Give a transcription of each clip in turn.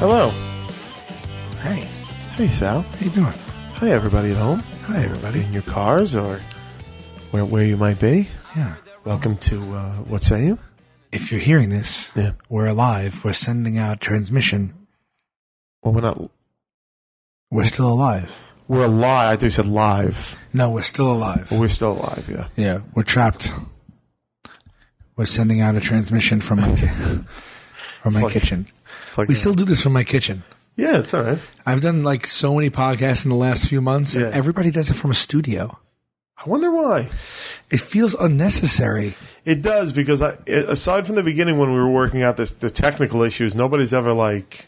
Hello. Hey. Hey, Sal. How you doing? Hi, everybody at home. Hi, everybody. In your cars or where you might be. Yeah. Welcome to, what say you? If you're hearing this, Yeah. we're alive. We're sending out transmission. Well, we're not. We're still alive. We're alive. I thought you said live. No, we're still alive. Well, we're still alive, yeah. Yeah, we're trapped. We're sending out a transmission from my kitchen. It's like We still do this from my kitchen. Yeah, it's all right. I've done like so many podcasts in the last few months, and everybody does it from a studio. I wonder why. It feels unnecessary. It does, because aside from the beginning when we were working out the technical issues, nobody's ever like...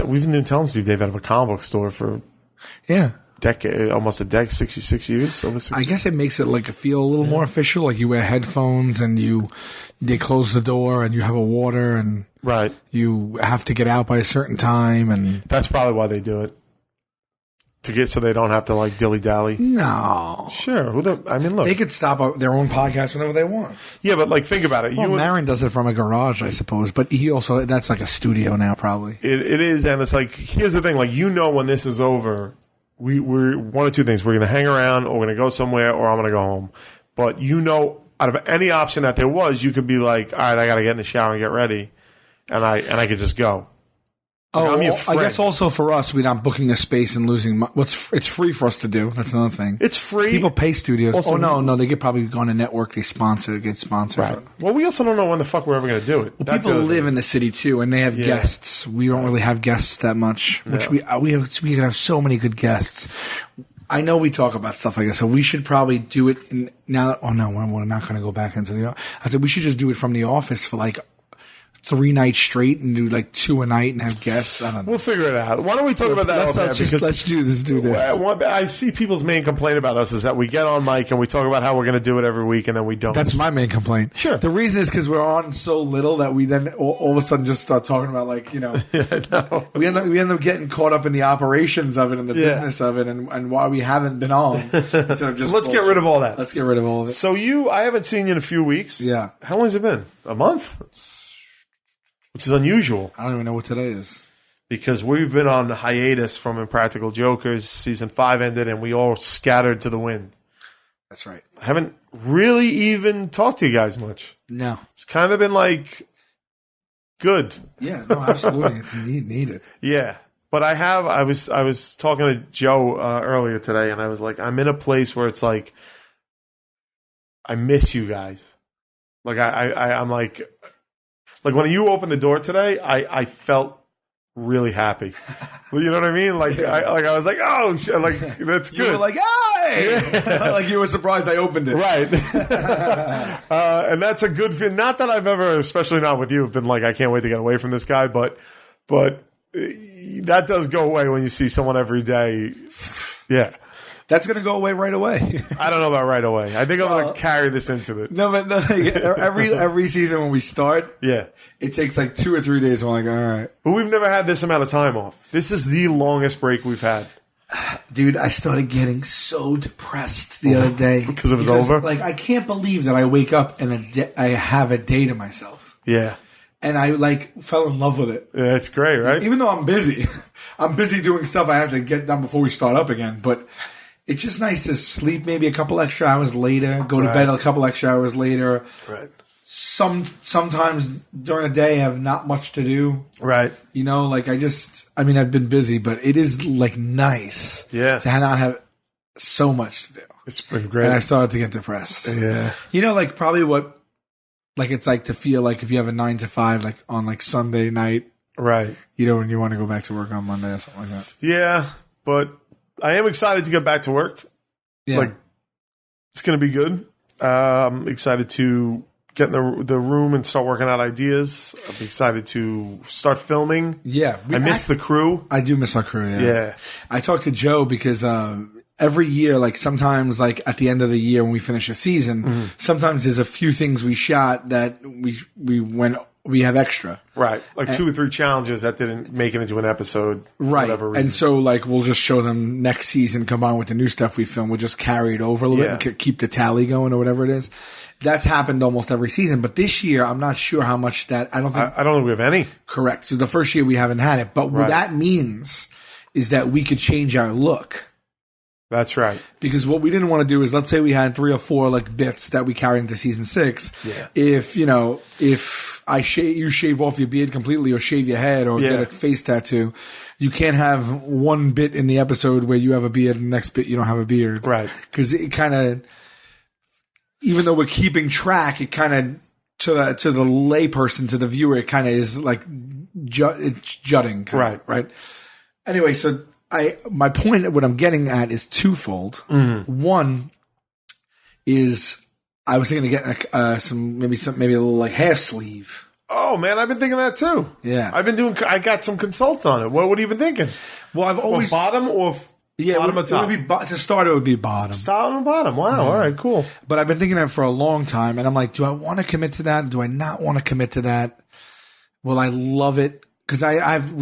We've been telling Steve Dave out of a comic book store for almost a decade, 66 years. Over 60 I guess it makes it like feel a little more official. Like you wear headphones and they close the door and you have a water and right. You have to get out by a certain time, and that's probably why they do it. So they don't have to like dilly dally. No, sure. Look, they could stop their own podcast whenever they want. Yeah, but like think about it. Well, Marin does it from a garage, I suppose, but that's like a studio now, probably. It is, and it's like here's the thing: like when this is over, we're one of two things: we're going to hang around, or we're going to go somewhere, or I'm going to go home. But out of any option that there was, you could be like, all right, I got to get in the shower and get ready, and I could just go. Oh, I guess also for us, we're not booking a space and losing money. It's free for us to do. That's another thing. It's free. People pay studios. Also, no, they get probably on a network. They get sponsored. Right. Well, we also don't know when the fuck we're ever going to do it. Well, people live in the city too, and they have guests. We don't really have guests that much. Which we could have so many good guests. I know we talk about stuff like this, so we should probably do it now. Oh no, we're not going to go back into the. I said we should just do it from the office for like 3 nights straight and do like 2 a night and have guests. I don't know. We'll figure it out. Why don't we talk about that? Let's do this. I see people's main complaint about us is that we get on mic and we talk about how we're going to do it every week and then we don't. That's my main complaint. Sure. The reason is because we're on so little that we then all of a sudden just start talking about like, no. we end up getting caught up in the operations of it and the business of it and why we haven't been on. Instead of just Let's get rid of all that. Let's get rid of all of it. So I haven't seen you in a few weeks. Yeah. How long has it been? A month? Which is unusual. I don't even know what today is. Because we've been on hiatus from Impractical Jokers. Season 5 ended and we all scattered to the wind. That's right. I haven't really even talked to you guys much. No. It's kind of been like good. Yeah, no, absolutely. It's needed. Yeah. But I was talking to Joe earlier today and I was like, I'm in a place where it's like, I miss you guys. Like I'm like when you opened the door today, I felt really happy. You know what I mean? Like I was like, oh, like that's good. You were like, hey, like you were surprised I opened it, right? And that's a good thing. Not that I've ever, especially not with you, have been like, I can't wait to get away from this guy, but that does go away when you see someone every day. Yeah. That's going to go away right away. I don't know about right away. I think I'm going to carry this into it. No, but every season when we start, it takes like 2 or 3 days. I'm like, all right. But we've never had this amount of time off. This is the longest break we've had. Dude, I started getting so depressed the other day. Because it was over? Like, I can't believe that I wake up and I have a day to myself. Yeah. And I like fell in love with it. Yeah, it's great, right? Even though I'm busy. I'm busy doing stuff I have to get done before we start up again. But it's just nice to sleep maybe a couple extra hours later, go to bed a couple extra hours later. Right. Sometimes during the day I have not much to do. Right. Like I've been busy, but it is like nice to not have so much to do. It's been great. And I started to get depressed. Yeah. Like probably what like it's like to feel like if you have a 9 to 5 like on like Sunday night. Right. When you want to go back to work on Monday or something like that. Yeah, but I am excited to get back to work. Yeah. Like, it's going to be good. I'm excited to get in the room and start working out ideas. I'm excited to start filming. Yeah. I miss the crew. I do miss our crew, Yeah. I talked to Joe because every year, like sometimes like at the end of the year when we finish a season, sometimes there's a few things we shot that we went we have extra. Right. Like 2 or 3 challenges that didn't make it into an episode. For whatever reason. And so like we'll just show them next season combined with the new stuff we film. We'll just carry it over a little bit and keep the tally going or whatever it is. That's happened almost every season. But this year, I'm not sure how much that – I don't think we have any. Correct. So the first year we haven't had it. But what that means is that we could change our look. That's right. Because what we didn't want to do is, let's say we had 3 or 4 like bits that we carried into season 6. Yeah. If you shave off your beard completely or shave your head or get a face tattoo, you can't have one bit in the episode where you have a beard and the next bit you don't have a beard. Right. Because it kind of, even though we're keeping track, it kind of, to the layperson, to the viewer, it kind of is like, it's jutting. Right. Anyway, so my point, what I'm getting at is twofold. Mm-hmm. One is I was thinking of getting maybe a little like half sleeve. Oh man, I've been thinking that too. Yeah, I got some consults on it. What have you been thinking? Well, I've always bottom or bottom or top. It would be, to start, it would be bottom. Bottom and bottom. Wow. All right. Cool. But I've been thinking that for a long time, and I'm like, do I want to commit to that? Do I not want to commit to that? Will I love it? Because I have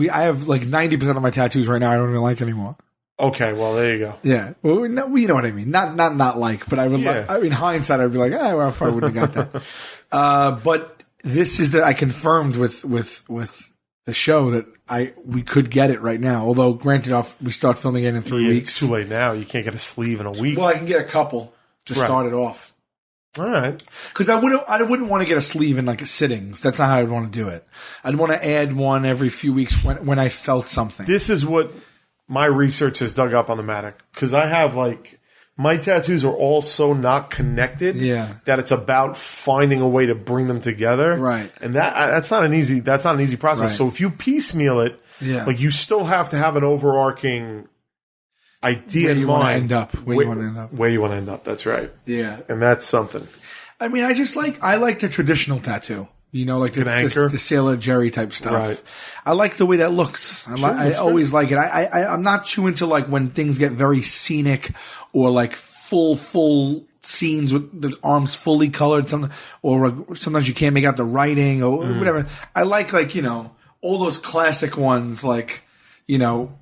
like 90% of my tattoos right now I don't even like anymore. Okay, well there you go. Yeah, well, no, you know what I mean. Not like, but I would. I mean, hindsight, I'd be like, well, I probably wouldn't have got that. But this is that I confirmed with the show that we could get it right now. Although, granted, we start filming it in 3 weeks. It's too late now. You can't get a sleeve in a week. Well, I can get a couple to start it off. All right. Because I wouldn't want to get a sleeve in like a sittings. That's not how I'd want to do it. I'd want to add one every few weeks when I felt something. This is what my research has dug up on the Matic. Because I have like, my tattoos are all so not connected that it's about finding a way to bring them together. Right. And that's not an easy process. Right. So if you piecemeal it, like you still have to have an overarching idea in mind. Where you want to end up. Where you want to end up. That's right. Yeah. And that's something. I mean, I like the traditional tattoo. You know, like the Sailor Jerry type stuff. Right. I like the way that looks. I always like it. I'm not too into like when things get very scenic or like full scenes with the arms fully colored. Or sometimes you can't make out the writing or whatever. I like, you know, all those classic ones, like, you know,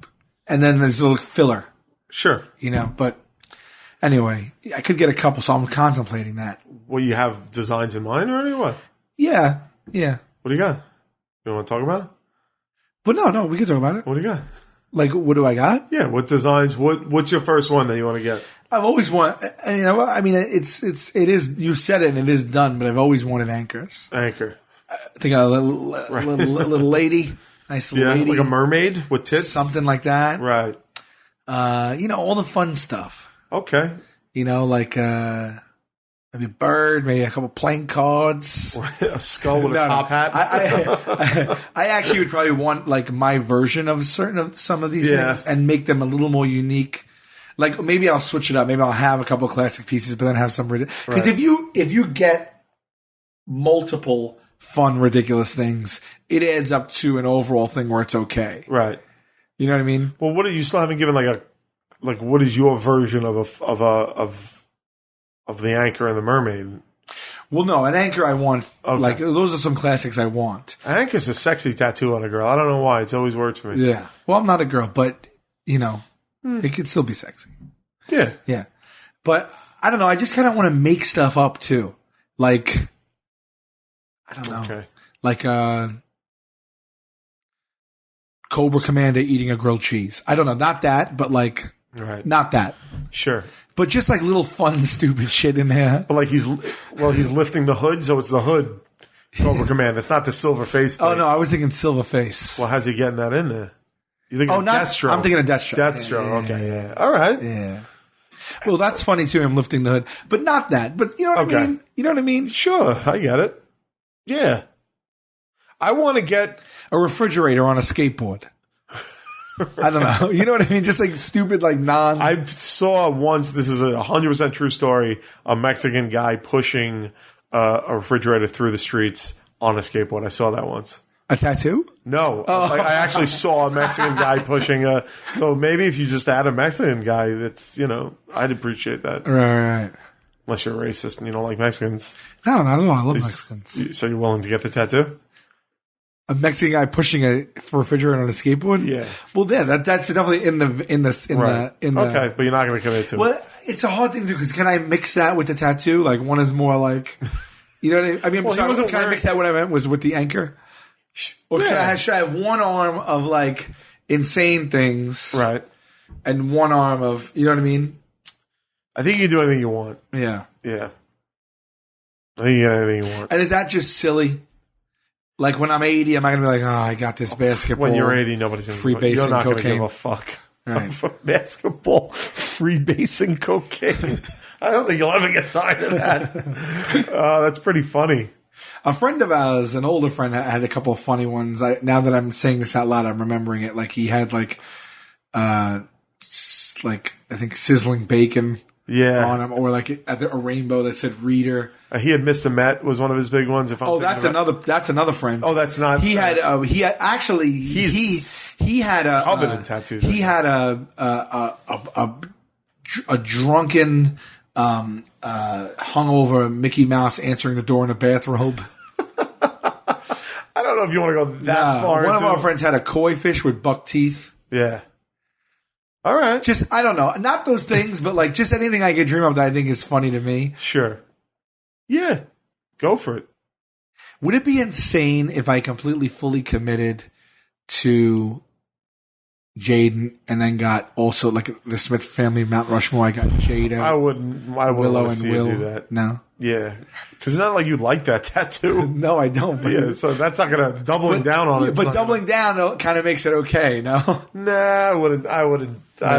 and then there's a little filler. Sure. You know, but anyway, I could get a couple, so I'm contemplating that. Well, you have designs in mind already, or what? Yeah. What do you got? You want to talk about it? But no, we can talk about it. What do you got? Like, what do I got? Yeah, what designs? What's your first one that you want to get? I've always wanted. I mean, it is. You said it, and it is done. But I've always wanted anchors. Anchor. I think a little lady, nice lady, like a mermaid with tits, something like that. Right. You know, all the fun stuff. Okay. You know, like maybe a bird, maybe a couple playing cards, a skull with a top hat. I actually would probably want like my version of some of these things and make them a little more unique. Like maybe I'll switch it up. Maybe I'll have a couple classic pieces, but then have some because if you get multiple fun, ridiculous things, it adds up to an overall thing where it's okay. Right. You know what I mean? Well, you still haven't given like what is your version of the anchor and the mermaid? Well, no, an anchor I want. Okay. Like those are some classics I want. An anchor's a sexy tattoo on a girl. I don't know why. It's always worked for me. Yeah. Well, I'm not a girl, but you know, it could still be sexy. Yeah. Yeah. But I don't know. I just kind of want to make stuff up too. Like, I don't know. Okay. Like Cobra Commander eating a grilled cheese. I don't know. Not that, but like, not that. Sure. But just like little fun, stupid shit in there. But like he's lifting the hood, so it's the hood Cobra Commander. It's not the silver face plate. Oh, no. I was thinking silver face. Well, how's he getting that in there? You thinking Deathstroke? I'm thinking of Deathstroke. Deathstroke, okay, yeah. All right. Yeah. Well, that's funny too, him lifting the hood. But not that. But you know what I mean? You know what I mean? Sure, I get it. Yeah. I want to get a refrigerator on a skateboard. I don't know. You know what I mean? Just like stupid, like non. I saw once, this is a 100% true story, a Mexican guy pushing a refrigerator through the streets on a skateboard. I saw that once. A tattoo? No. I actually saw a Mexican guy pushing so maybe if you just add a Mexican guy, that's, you know, I'd appreciate that. Right. Unless you're racist and you don't like Mexicans. No, not at all. I love Mexicans. So you're willing to get the tattoo? A Mexican guy pushing a refrigerator on a skateboard. Yeah. Well, yeah, that's definitely in the Okay, but you're not going to commit to it. Well, it's a hard thing to do because can I mix that with the tattoo? Like one is more like, you know what I mean? Well, Can I mix that? What I meant was with the anchor. Or should I have one arm of like insane things, right, and one arm of, you know what I mean? I think you can do anything you want. Yeah. Yeah. I think you can do anything you want. And is that just silly? Like when I'm 80, am I going to be like, oh, I got this basketball? When you're 80, nobody's going to free basing You're not going to cocaine. give a fuck. Right. For basketball, free basing cocaine. I don't think you'll ever get tired of that. That's pretty funny. A friend of ours, an older friend, had a couple of funny ones. Now that I'm saying this out loud, I'm remembering it. Like he had like I think sizzling bacon on him, or like a rainbow that said reader. He had Mr. Met was one of his big ones. That's another friend. Oh, that's not. He had actually he had a covenant tattoos. He had a drunken hungover Mickey Mouse answering the door in a bathrobe. I don't know if you want to go that far. One of our friends had a koi fish with buck teeth. Yeah. All right. Just, I don't know. Not those things, but like just anything I could dream of that I think is funny to me. Sure. Yeah. Go for it. Would it be insane if I completely fully committed to Jaden and then got also like the Smith family Mount Rushmore? I got Jada. I wouldn't Willow want to see and Will. you do that. No. Yeah. Because it's not like you like that tattoo. No, I don't. But yeah, so that's not going to doubling down on it. But doubling down kind of makes it okay, no? Nah, I wouldn't. I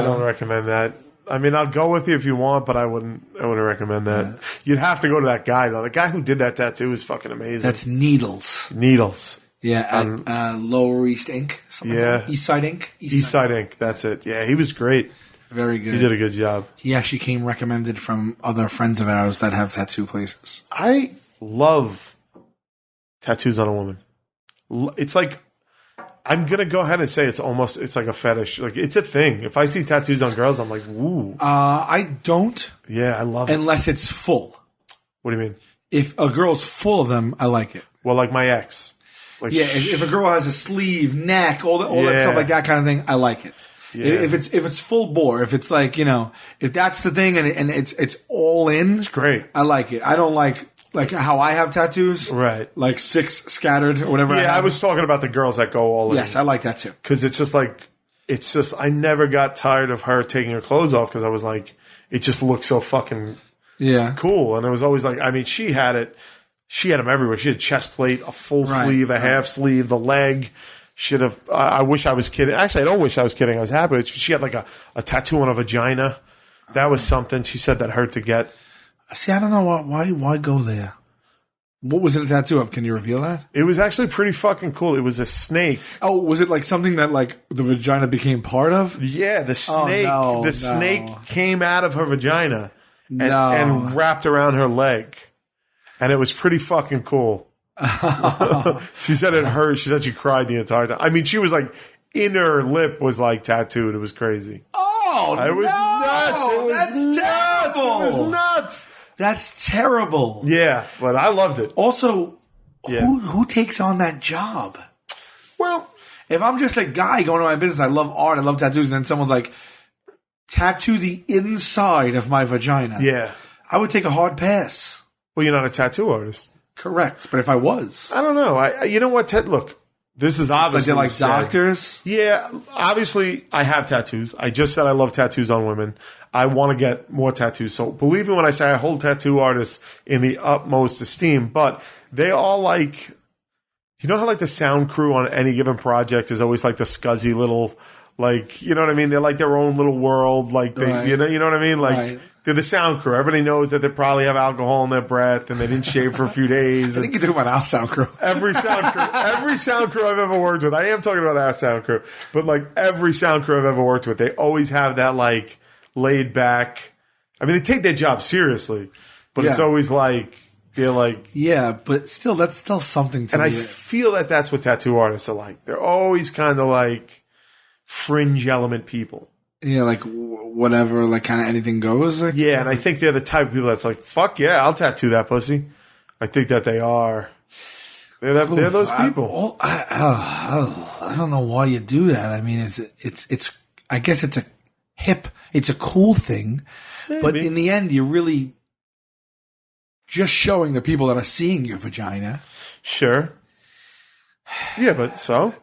don't recommend that. I mean, I'll go with you if you want, but I wouldn't recommend that. Yeah. You'd have to go to that guy, though. The guy who did that tattoo is fucking amazing. That's Needles. Yeah, at Lower East Ink. Yeah. East Side Ink. East Side Ink, that's it. Yeah, he was great. Very good. He did a good job. He actually came recommended from other friends of ours that have tattoo places. I love tattoos on a woman. It's like, I'm going to go ahead and say it's like a fetish. Like, it's a thing. If I see tattoos on girls, I'm like, woo. I don't. Yeah, I love it. Unless it's full. What do you mean? If a girl's full of them, I like it. Well, like my ex. Like, yeah, if a girl has a sleeve, neck, all that stuff like that kind of thing, I like it. Yeah. If it's full bore, if it's like, if that's the thing and it's all in, it's great. I like it. I don't like how I have tattoos, right? Like 6 scattered or whatever. Yeah, I was talking about the girls that go all in. Yes, I like that too. Because I never got tired of her taking her clothes off because I was like, it just looks so fucking cool, and it was always like, I mean, she had it. She had them everywhere. She had a chest plate, a full sleeve, a half sleeve, the leg. Should have. I wish I was kidding. Actually, I don't wish I was kidding. I was happy. She had like a tattoo on a vagina. That was something. She said that hurt to get. See, I don't know why go there. What was it a tattoo of? Can you reveal that? It was actually pretty fucking cool. It was a snake. Oh, was it like something that like the vagina became part of? Yeah, the snake. Snake came out of her vagina and wrapped around her leg, and it was pretty fucking cool. She said it hurt. She said she cried the entire time. I mean, she was like, inner lip was like tattooed. It was crazy. Oh, it was nuts. It was That's terrible. It was nuts. That's terrible. Yeah, but I loved it. Also, who takes on that job? Well, if I'm just a guy going to my business, I love art, I love tattoos, and then someone's like, tattoo the inside of my vagina. Yeah. I would take a hard pass. Well, you're not a tattoo artist. Correct. But if I was. I don't know. You know what, Ted? Look, this is obviously. Like doctors? Yeah. Obviously, I have tattoos. I just said I love tattoos on women. I want to get more tattoos. So believe me when I say I hold tattoo artists in the utmost esteem. But they all like. You know how like the sound crew on any given project is always like the scuzzy little. Like, you know what I mean? They're like their own little world. Like, you know what I mean? Like, they're the sound crew. Everybody knows that they probably have alcohol in their breath and they didn't shave for a few days. I think you're talking about our sound crew. Every sound crew I've ever worked with. I am talking about our sound crew. But like every sound crew I've ever worked with, they always have that like laid back. I mean, they take their job seriously, but it's always like, they're like. Yeah, but still, that's still something to me. And I feel that that's what tattoo artists are like. They're always kind of like fringe element people. Yeah, like whatever, like kind of anything goes. Like, yeah, and I think they're the type of people that's like, fuck yeah, I'll tattoo that pussy. I think that they are. They're those people. I don't know why you do that. I mean, it's. I guess it's a cool thing, Maybe. but in the end, you're really just showing the people that are seeing your vagina. Sure. Yeah, but so?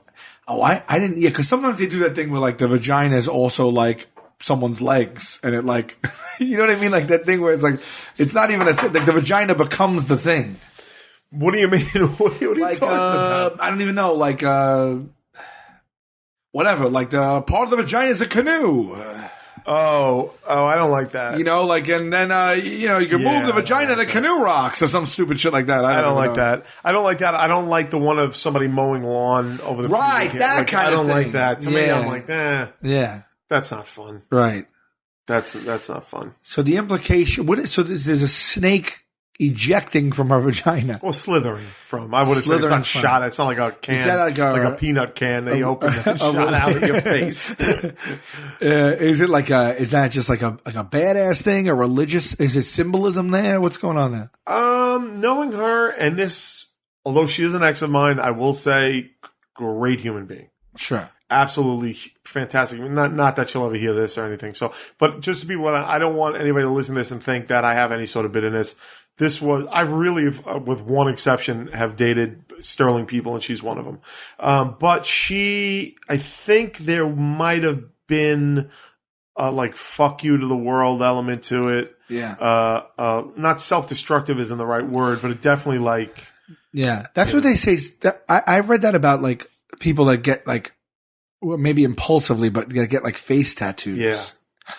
Oh, I didn't. Yeah, because sometimes they do that thing where like the vagina is also like someone's legs, and it like, you know what I mean? Like that thing where it's like, it's not even like the vagina becomes the thing. What do you mean? What are you Like, talking about? I don't even know. Like, whatever. Like the part of the vagina is a canoe. Oh, I don't like that. You know, like, and then, you can move the vagina, the canoe rocks, or some stupid shit like that. I don't like that. I don't like that. I don't like the one of somebody mowing lawn over the right. That like, kind of thing. I don't like that. To me, I'm like, yeah, that's not fun. Right. That's not fun. So the implication, so there's a snake ejecting from her vagina. Well, slithering from. I would have said it's not shot. It's not like a can. Is that like a peanut can that you open and shot out of your face? Is it like is that just like a badass thing, a religious? Is it symbolism there? What's going on there? Knowing her and this, although she is an ex of mine, I will say, great human being. Sure. Absolutely fantastic. Not that she'll ever hear this or anything. So, but just to be what I don't want anybody to listen to this and think that I have any sort of bitterness. I really, with one exception, have dated sterling people, and she's one of them. But I think there might have been like fuck you to the world element to it. Yeah. Not self-destructive isn't the right word, but it definitely like. Yeah, that's what they say. I've read that about like people that get like. Well, maybe impulsively, but get like face tattoos.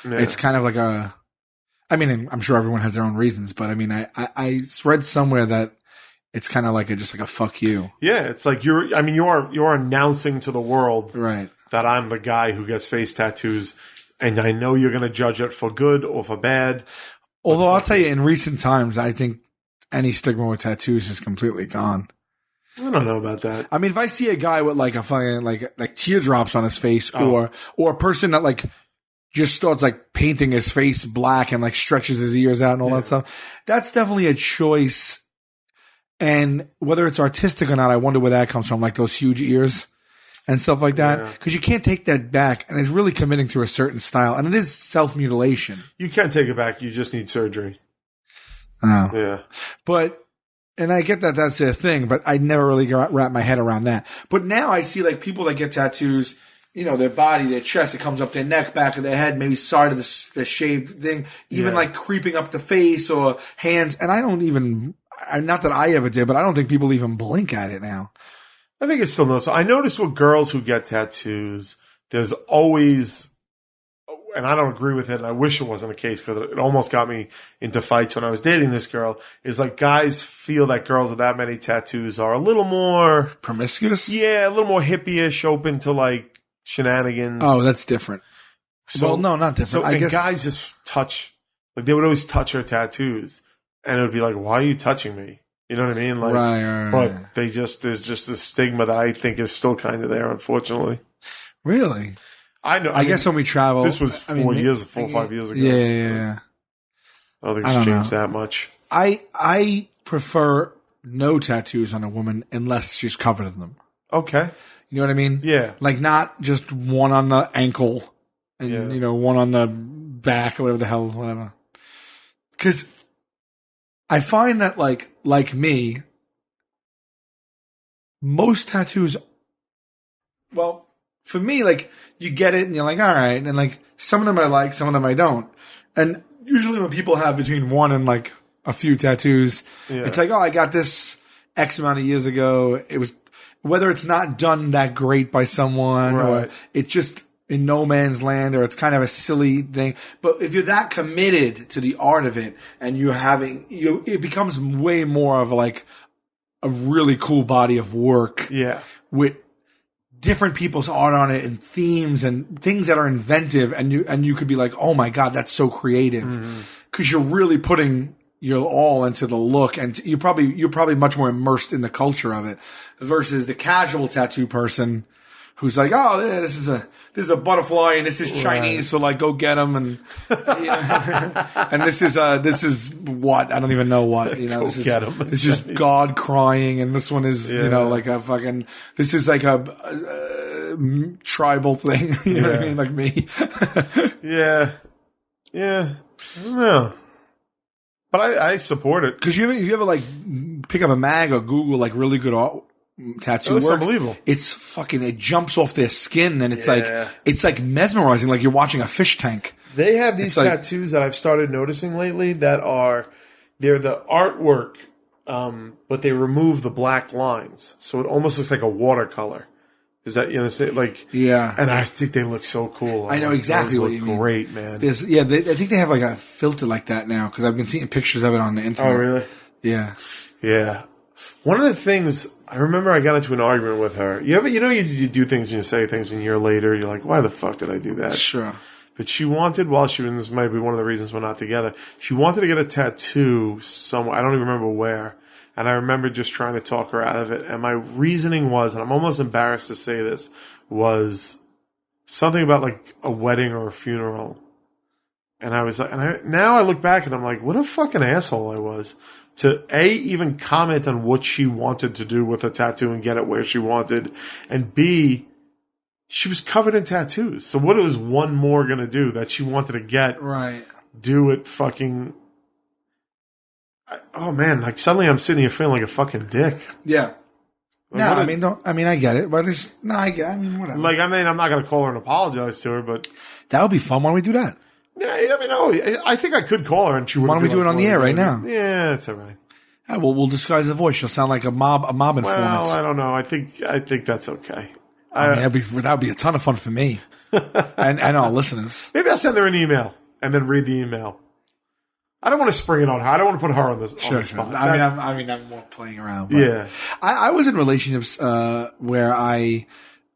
Yeah. It's kind of like I mean, I'm sure everyone has their own reasons, but I mean, I read somewhere that it's kind of like just like a fuck you. Yeah. It's like you're announcing to the world right. that I'm the guy who gets face tattoos, and I know you're going to judge it for good or for bad. Although I'll tell you, in recent times, I think any stigma with tattoos is completely gone. I don't know about that. I mean, if I see a guy with like a fucking like teardrops on his face, or a person that like just starts like painting his face black and like stretches his ears out and all that stuff, that's definitely a choice. And whether it's artistic or not, I wonder where that comes from, like those huge ears and stuff like that, because you can't take that back, and it's really committing to a certain style, and it is self-mutilation. You can't take it back. You just need surgery. Oh, yeah, but. And I get that that's their thing, but I never really wrap my head around that. But now I see like people that get tattoos, their body, their chest, it comes up their neck, back of their head, maybe side of the shaved thing, even like creeping up the face or hands. And I don't even, not that I ever did, but I don't think people even blink at it now. I think it's still noticeable. I notice with girls who get tattoos, there's always, and I don't agree with it, and I wish it wasn't the case because it almost got me into fights when I was dating this girl, is like guys feel that girls with that many tattoos are a little more... promiscuous? Yeah, a little more hippie-ish, open to like shenanigans. Oh, that's different. So, well, no, not different. I guess guys just touch, like they would always touch her tattoos, and it would be like, why are you touching me? You know what I mean? Like, right. But there's just this stigma that I think is still kind of there, unfortunately. Really? I know. I guess when we travel, this was 4 or 5 years ago. Yeah. I don't think it's changed that much. I prefer no tattoos on a woman unless she's covered in them. Okay. You know what I mean? Yeah. Like not just one on the ankle and one on the back or whatever the hell, whatever. Because I find that like me, most tattoos, well. For me, like, you get it and you're like, all right. And like, some of them I like, some of them I don't. And usually when people have between one and like a few tattoos, it's like, oh, I got this X amount of years ago. It was, whether it's not done that great by someone or it's just in no man's land or it's kind of a silly thing. But if you're that committed to the art of it and it becomes way more of like a really cool body of work. Yeah. With different people's art on it and themes and things that are inventive, and you could be like, oh my God, that's so creative. Because you're really putting your all into the look, and you're probably much more immersed in the culture of it versus the casual tattoo person who's like, oh, yeah, this is a butterfly, and this is Chinese, so like go get them, and and this is what I don't even know what, you know. Go get 'em. This is God crying, and this one is you know like a fucking this is like a tribal thing, you know what I mean, like me. Yeah. I don't know. But I support it. Because you ever like pick up a mag or Google like really good art, tattoo work? It's unbelievable. It's fucking, it jumps off their skin and it's like mesmerizing, like you're watching a fish tank. They have these tattoos that I've started noticing lately that they're the artwork, but they remove the black lines. So it almost looks like a watercolor. Is that, you know, like, yeah. And I think they look so cool. I know exactly what you mean. Great, man. I think they have like a filter like that now because I've been seeing pictures of it on the internet. Oh, really? Yeah. Yeah. One of the things, I remember I got into an argument with her. You do things and you say things and a year later, you're like, why the fuck did I do that? Sure. But she wanted, and this might be one of the reasons we're not together, she wanted to get a tattoo somewhere. I don't even remember where. And I remember just trying to talk her out of it. And my reasoning was, and I'm almost embarrassed to say this, was something about like a wedding or a funeral. And I was like, now I look back and I'm like, what a fucking asshole I was to even comment on what she wanted to do with a tattoo and get it where she wanted. And B, she was covered in tattoos. So what was one more going to do that she wanted to get? Right. Do it fucking... Oh man! Like suddenly, I'm sitting here feeling like a fucking dick. Yeah. Like, I get it, but whatever. Like, I'm not gonna call her and apologize to her, but that would be fun. Why don't we do that? Yeah, I think I could call her and she would. Why don't we do it on the air right now? Yeah, it's all right. Yeah, well, we'll disguise the voice. She'll sound like a mob informant. Well, I don't know. I think that's okay. That'd be a ton of fun for me and our listeners. Maybe I'll send her an email and then read the email. I don't want to spring it on her. I don't want to put her on the spot. I'm more playing around. But yeah. I was in relationships where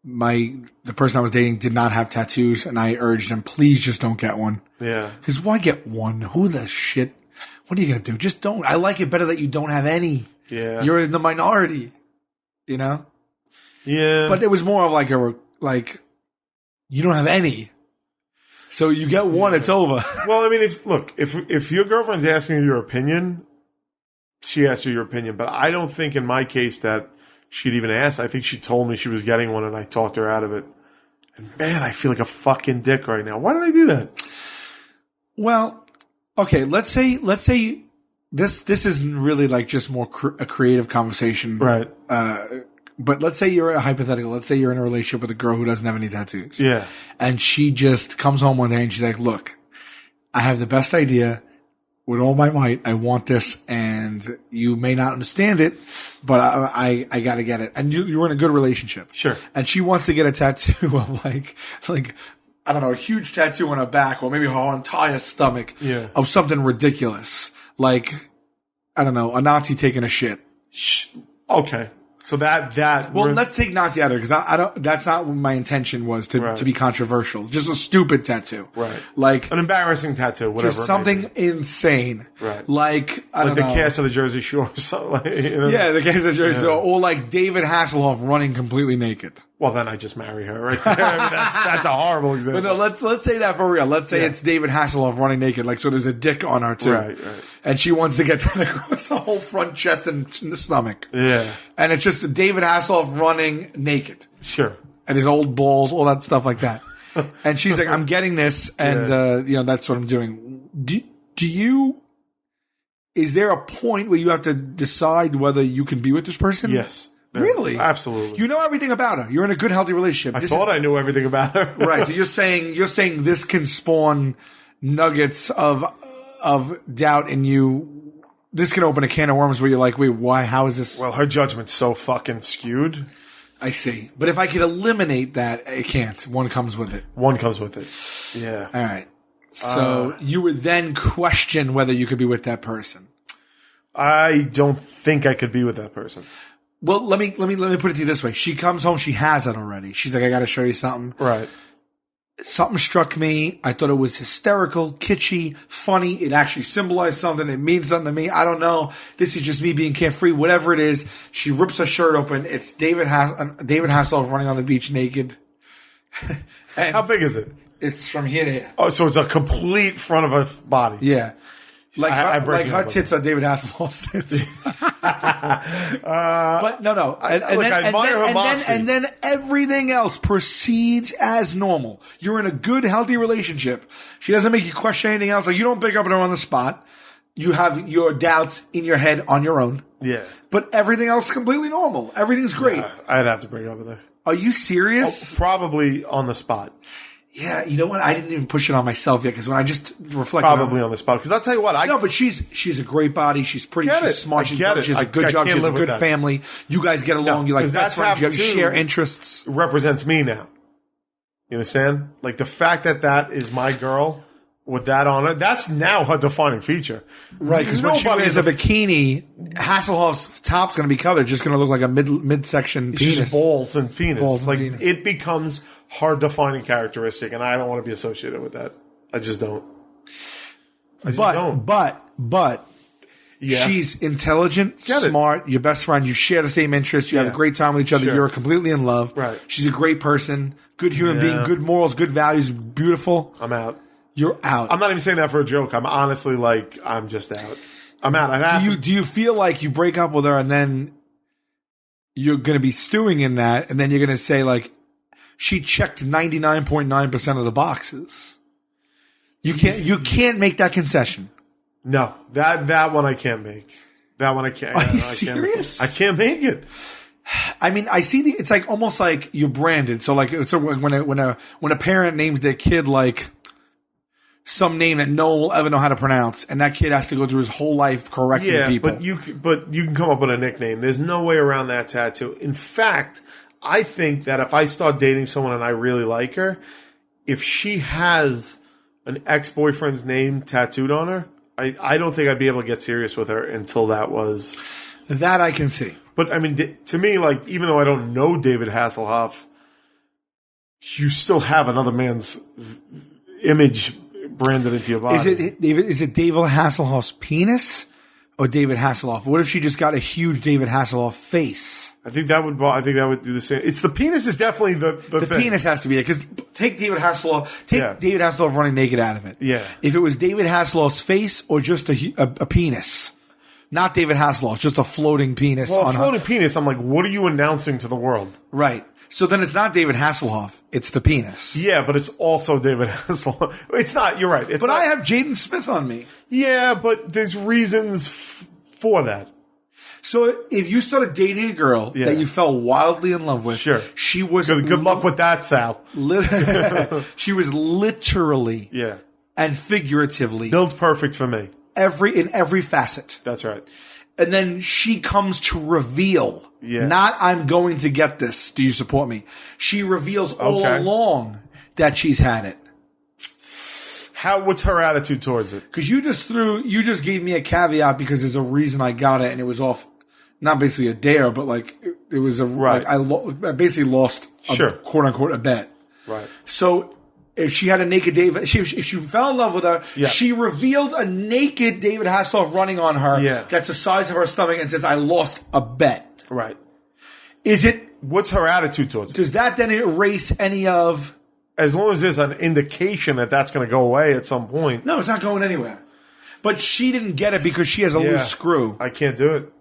the person I was dating did not have tattoos, and I urged him, please just don't get one. Yeah. Because why get one? Who the shit? What are you going to do? Just don't. I like it better that you don't have any. Yeah. You're in the minority, you know? Yeah. But it was more of like you don't have any. So you get one, it's over. Well, I mean, if your girlfriend's asking you your opinion, she asked you your opinion. But I don't think in my case that she'd even ask. I think she told me she was getting one and I talked her out of it. And man, I feel like a fucking dick right now. Why did I do that? Well, okay, let's say this isn't really like just more a creative conversation. Right. But let's say you're a hypothetical. Let's say you're in a relationship with a girl who doesn't have any tattoos. Yeah. And she just comes home one day and she's like, look, I have the best idea with all my might. I want this and you may not understand it, but I got to get it. And you're in a good relationship. Sure. And she wants to get a tattoo of like, I don't know, a huge tattoo on her back or maybe her entire stomach of something ridiculous. Like, I don't know, a Nazi taking a shit. Okay. So that well, let's take Nazi out of it because I don't. That's not what my intention was to be controversial. Just a stupid tattoo, right? Like an embarrassing tattoo, whatever. Just something insane, right? Like I don't know. The cast of the Jersey Shore, Yeah, the cast of the Jersey Shore, or like David Hasselhoff running completely naked. Well, then I just marry her, right there. I mean, that's a horrible example. But no, let's say that for real. Let's say it's David Hasselhoff running naked, like so. There's a dick on her too, right? And she wants to get that across the whole front chest and stomach. Yeah, and it's just David Hasselhoff running naked. Sure, and his old balls, all that stuff like that. And she's like, "I'm getting this," and that's what I'm doing. Do you? Is there a point where you have to decide whether you can be with this person? Yes. Really? Absolutely. You know everything about her. You're in a good, healthy relationship. I thought I knew everything about her. Right. So you're saying this can spawn nuggets of doubt in you. This can open a can of worms where you're like, wait, why? How is this? Well, her judgment's so fucking skewed. I see. But if I could eliminate that, it can't. One comes with it. One comes with it. Yeah. All right. So you would then question whether you could be with that person. I don't think I could be with that person. Well, let me put it to you this way. She comes home, she has it already. She's like, I got to show you something. Right. something struck me. I thought it was hysterical, kitschy, funny. It actually symbolized something. It means something to me. I don't know. This is just me being carefree. Whatever it is, she rips her shirt open. It's David Hasselhoff running on the beach naked. How big is it? It's from here to here. Oh, so it's a complete front of her body. Yeah. Like her it tits are David Hasselhoff's tits. But no. And then everything else proceeds as normal. You're in a good, healthy relationship. She doesn't make you question anything else. Like, you don't pick up on her on the spot. You have your doubts in your head on your own. Yeah. But everything else is completely normal. Everything's great. Yeah, I'd have to break up with her. Are you serious? Oh, probably on the spot. Yeah, you know what? I didn't even push it on myself yet because when I just reflect, probably on the spot. Because I'll tell you what, no, but she's a great body. She's pretty. She's smart. She has a good job. She has a good family. You guys get along. You like best friends. You share interests. Represents me now. You understand? Like the fact that is my girl with that on it. That's now her defining feature. Right? Because when she wears a bikini, Hasselhoff's top's going to be covered. Just going to look like a midsection penis. Just balls and penis. Balls and like penis. It becomes her defining characteristic, and I don't want to be associated with that. I just don't. But yeah. She's intelligent, smart, your best friend, you share the same interests, you have a great time with each other, you're completely in love. Right. She's a great person, good human being, good morals, good values, beautiful. I'm out. You're out. I'm not even saying that for a joke. I'm honestly like, I'm just out. I'm out. Do you feel like you break up with her and then you're going to be stewing in that, and then you're going to say like, she checked 99.9% of the boxes. You can't make that concession. No, that one I can't make. That one I can't. Are you serious? I can't make it. I mean, I see it's like almost like you're branded. So like, when a parent names their kid like some name that no one will ever know how to pronounce, and that kid has to go through his whole life correcting people. But you can come up with a nickname. There's no way around that tattoo. In fact, I think that if I start dating someone and I really like her, if she has an ex-boyfriend's name tattooed on her, I don't think I'd be able to get serious with her until that was... That I can see. But, I mean, to me, like, even though I don't know David Hasselhoff, you still have another man's image branded into your body. Is it David Hasselhoff's penis or David Hasselhoff? What if she just got a huge David Hasselhoff face? I think that would do the same. It's the penis is definitely the thing. Penis has to be there because take David Hasselhoff running naked out of it. Yeah. If it was David Hasselhoff's face or just a penis, not David Hasselhoff, just a floating penis. Well, a floating penis. I'm like, what are you announcing to the world? Right. So then it's not David Hasselhoff. It's the penis. Yeah, but it's also David Hasselhoff. It's not. You're right. I have Jaden Smith on me. Yeah, but there's reasons for that. So if you started dating a girl that you fell wildly in love with, she was good luck with that, Sal. She was literally and figuratively built perfect for me. In every facet. That's right. And then she comes to reveal, not I'm going to get this. Do you support me? She reveals all along that she's had it. What's her attitude towards it? Because you just gave me a caveat because there's a reason I got it, and it was off, not basically a dare, but like it was like I basically lost quote unquote a bet. Right. So if she had a naked David, if she fell in love with her, she revealed a naked David Hasselhoff running on her that's the size of her stomach and says, I lost a bet. Right. What's her attitude towards it? Does that then erase any of... As long as there's an indication that that's going to go away at some point. No, it's not going anywhere. But she didn't get it because she has a loose screw. I can't do it.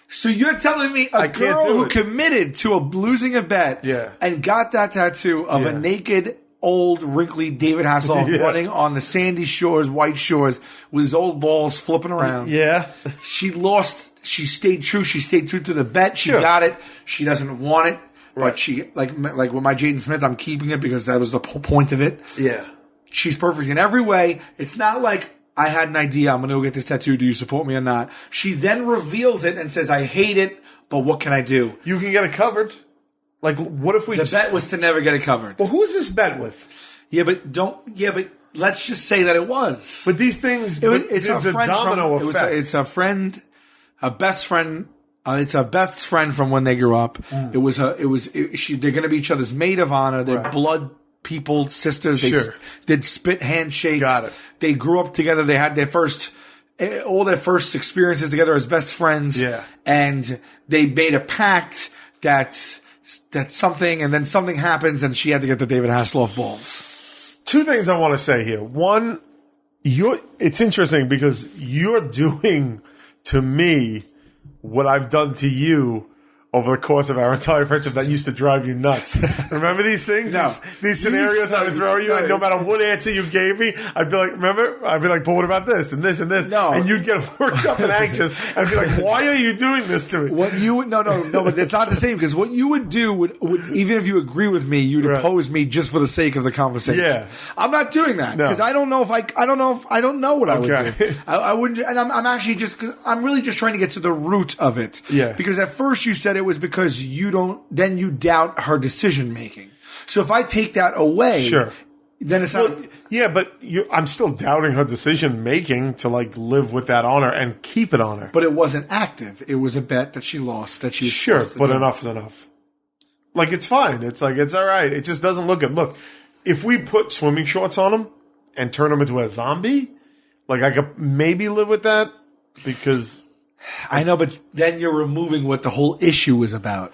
So you're telling me a girl who committed to losing a bet and got that tattoo of a naked... old, wrinkly David Hasselhoff running on the sandy shores, white shores, with his old balls flipping around. Yeah. She lost. She stayed true. She stayed true to the bet. She got it. She doesn't want it. Right. But she, like with my Jaden Smith, I'm keeping it because that was the point of it. Yeah. She's perfect in every way. It's not like I had an idea. I'm going to go get this tattoo. Do you support me or not? She then reveals it and says, I hate it, but what can I do? You can get it covered. Like, what if we... The bet was to never get it covered. Well, who's this bet with? But let's just say that it was. But these things... It's a domino effect. It's a friend, a best friend... it's a best friend from when they grew up. They're going to be each other's maid of honor. They're blood people, sisters. They Sure. did spit handshakes. Got it. They grew up together. They had all their first experiences together as best friends. Yeah. And they made a pact that something, and then something happens, and she had to get the David Hasselhoff balls. Two things I want to say here. One, it's interesting because you're doing to me what I've done to you over the course of our entire friendship that used to drive you nuts. Remember these things? No. These scenarios I would throw you, and no matter what answer you gave me, I'd be like, remember? I'd be like, but what about this and this and this? No. And you'd get worked up and anxious, and I'd be like, why are you doing this to me? What you would, no, but it's not the same, because what you would do would even if you agree with me, you'd oppose me just for the sake of the conversation. Yeah. I'm not doing that, because I don't know what I would do. I wouldn't, and I'm actually I'm really just trying to get to the root of it. Yeah. Because at first you said it was because then you doubt her decision making. So if I take that away, Sure. then it's not. Yeah, but I'm still doubting her decision making to like live with that honor and keep it on her. But it wasn't active. It was a bet that she lost. That she was Sure, supposed to but do. enough is enough. Like, it's fine. It's like, it's all right. It just doesn't look good. Look, if we put swimming shorts on him and turn him into a zombie, like, I could maybe live with that because... I know, but then you're removing what the whole issue is about.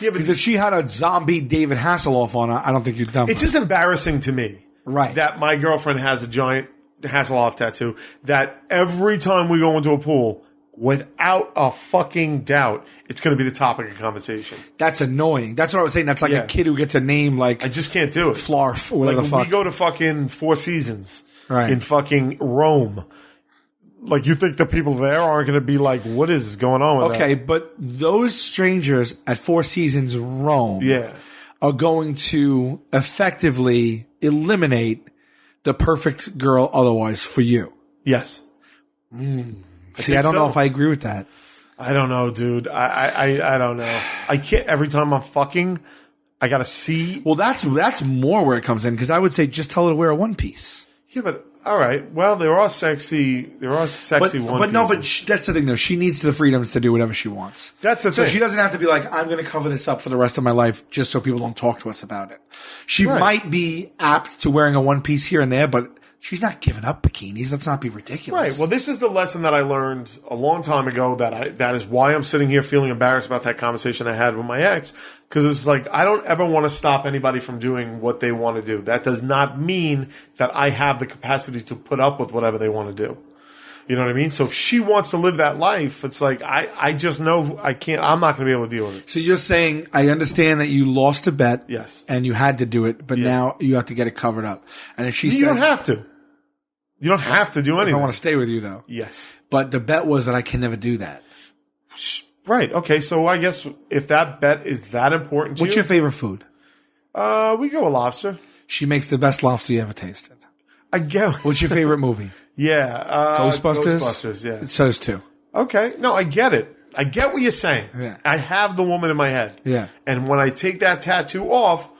Yeah, but Because if she had a zombie David Hasselhoff on her, I don't think you'd dump her. it's just embarrassing to me. Right. That my girlfriend has a giant Hasselhoff tattoo that every time we go into a pool, without a fucking doubt, it's going to be the topic of conversation. That's annoying. That's what I was saying. That's like a kid who gets a name like I just can't do it. Flarf or whatever Like, the when fuck. we go to fucking Four Seasons Right. in fucking Rome. Like, you think the people there aren't going to be like, what is going on with Okay, that? but those strangers at Four Seasons Rome Yeah. are going to effectively eliminate the perfect girl otherwise for you. Yes. See, I don't know if I agree with that. I don't know, dude. I don't know. I can't, every time I'm fucking, I got to see. Well, that's more where it comes in, because I would say just tell her to wear a one piece. Yeah, but all right. Well, there are sexy one. But no, but that's the thing, though. She needs the freedoms to do whatever she wants. That's the So thing. she doesn't have to be like, I'm going to cover this up for the rest of my life just so people don't talk to us about it. She Right. might be apt to wearing a one piece here and there, but she's not giving up bikinis. Let's not be ridiculous. Right. Well, this is the lesson that I learned a long time ago. That is why I'm sitting here feeling embarrassed about that conversation I had with my ex. Because it's like, I don't ever want to stop anybody from doing what they want to do. That does not mean that I have the capacity to put up with whatever they want to do. You know what I mean? So if she wants to live that life, it's like, I just know I can't. I'm not going to be able to deal with it. So you're saying, I understand that you lost a bet. Yes. And you had to do it, but now you have to get it covered up. And if she says, You don't have to. You don't have to do I anything. want to stay with you, though. Yes. But the bet was that I can never do that. Right. Okay. So I guess if that bet is that important to What's you, your favorite food? we go with lobster. She makes the best lobster you ever tasted. I get. What's your favorite movie? Yeah. Ghostbusters? Ghostbusters. Yeah. It says two. Okay. No, I get it. I get what you're saying. Yeah. I have the woman in my head. Yeah. And when I take that tattoo off,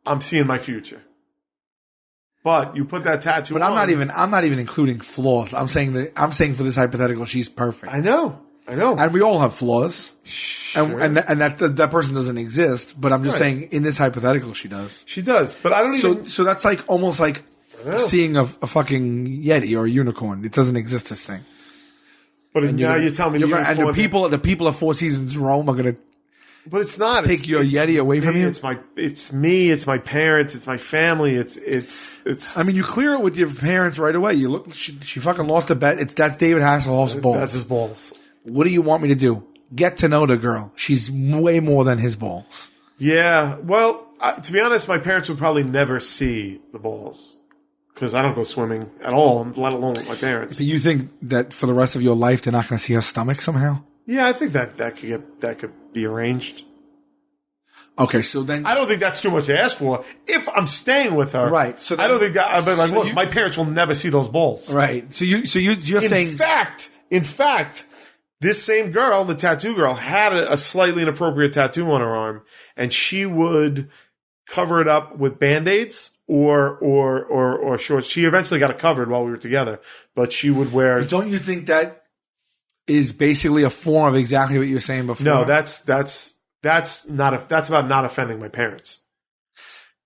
I'm seeing my future. But you put that tattoo But on. I'm not even including flaws. I'm saying for this hypothetical, she's perfect. I know. And we all have flaws. Sure. And that person doesn't exist, but I'm just saying in this hypothetical she does. She does. But I don't even. So that's like almost like know. seeing a fucking Yeti or a unicorn. It doesn't exist, this thing. But now you're telling me and the people of Four Seasons Rome are gonna But it's not. take your Yeti away from you. It's me. It's my parents. It's my family. It's. I mean, you clear it with your parents right away. You look. She fucking lost a bet. That's David Hasselhoff's balls. That's his balls. What do you want me to do? Get to know the girl. She's way more than his balls. Yeah. Well, to be honest, my parents would probably never see the balls because I don't go swimming at all, let alone with my parents. So you think that for the rest of your life they're not going to see her stomach somehow? Yeah, I think that could be arranged. Okay, so then I don't think that's too much to ask for. If I'm staying with her, Right, so then- I don't think that. I'd be like, so look, you- my parents will never see those balls. right. So you're saying In fact, this same girl, the tattoo girl, had a slightly inappropriate tattoo on her arm, and she would cover it up with Band-Aids or shorts. She eventually got it covered while we were together, but she would wear. don't you think that is basically a form of exactly what you were saying before? No, that's about not offending my parents.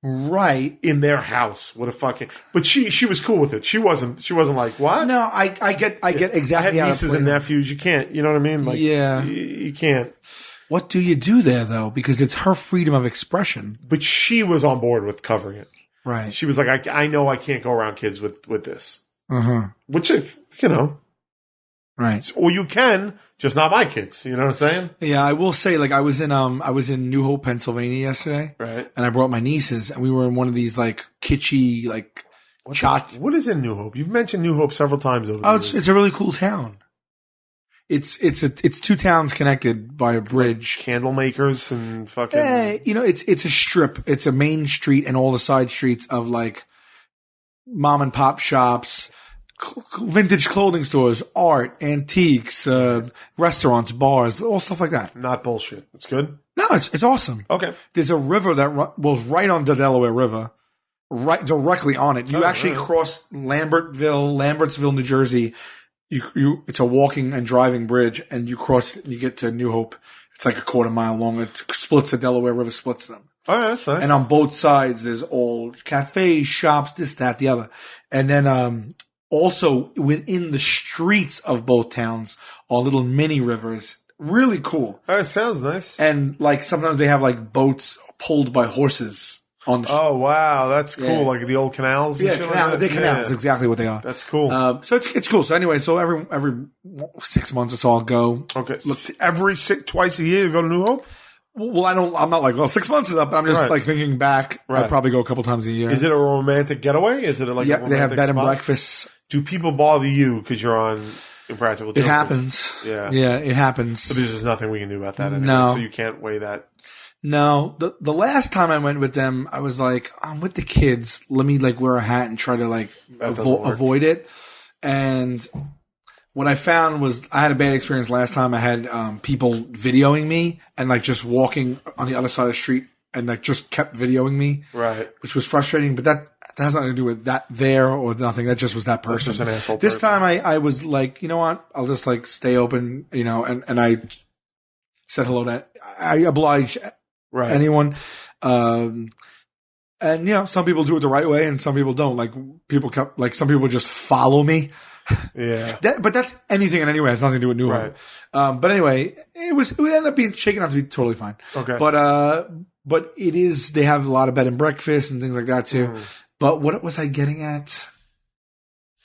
Right. in their house with a fucking. But she was cool with it. She wasn't like what? No, I get I exactly had how nieces and nephews. You can't. You know what I mean? Like Yeah. you can't. What do you do there though? Because it's her freedom of expression. But she was on board with covering it. Right. She was like, I know I can't go around kids with this. Uh-huh. Which, you know. Right. Or you can, just not my kids. You know what I'm saying? Yeah, I will say, like, I was in New Hope, Pennsylvania yesterday. Right. And I brought my nieces, and we were in one of these, like, kitschy, like, what is in New Hope? You've mentioned New Hope several times over the years. It's a really cool town. It's two towns connected by a bridge. Like candle makers and fucking. It's a strip. It's a main street and all the side streets of like mom and pop shops, vintage clothing stores, art, antiques, restaurants, bars, all stuff like that. Not bullshit. It's good. No, it's awesome. Okay. There's a river that goes right on the Delaware River, right directly on it. You actually cross Lambertsville, New Jersey. It's a walking and driving bridge, and you cross it and you get to New Hope. It's like a quarter mile long. It splits the Delaware River, splits them. Oh, yeah, that's nice. And on both sides, there's all cafes, shops, this, that, the other. And then, also within the streets of both towns are little mini rivers. Really cool. Oh, it sounds nice. And like sometimes they have like boats pulled by horses. Oh wow, that's cool! Yeah. Like the old canals. Yeah, and shit like the canals is exactly what they are. That's cool. So it's cool. So anyway, so every 6 months or so I'll go. Okay, twice a year you go to New Hope. Well, I'm not like 6 months is up. I'm just like thinking back. Right. I probably go a couple times a year. Is it a romantic getaway? Is it like a romantic they have bed and spot? breakfasts. Do people bother you because you're on Impractical Jokers? It happens. Yeah, it happens. But there's just nothing we can do about that anyway. No. So you can't weigh that. No, the last time I went with them, I was like, I'm with the kids. Let me like wear a hat and try to like avoid it. And what I found was I had a bad experience last time. I had people videoing me and like just walking on the other side of the street and like just kept videoing me. Right. Which was frustrating, but that has nothing to do with that there or nothing. That just was that person. That's just an asshole This person. time I was like, you know what? I'll just like stay open, and I said hello to, I obliged anyone. And some people do it the right way and some people don't. Like some people just follow me. Yeah. But that's anything and anyway. It has nothing to do with New Hope. But anyway, it would end up being shaken out to be totally fine. Okay. But it is, they have a lot of bed and breakfast and things like that too. But what was I getting at?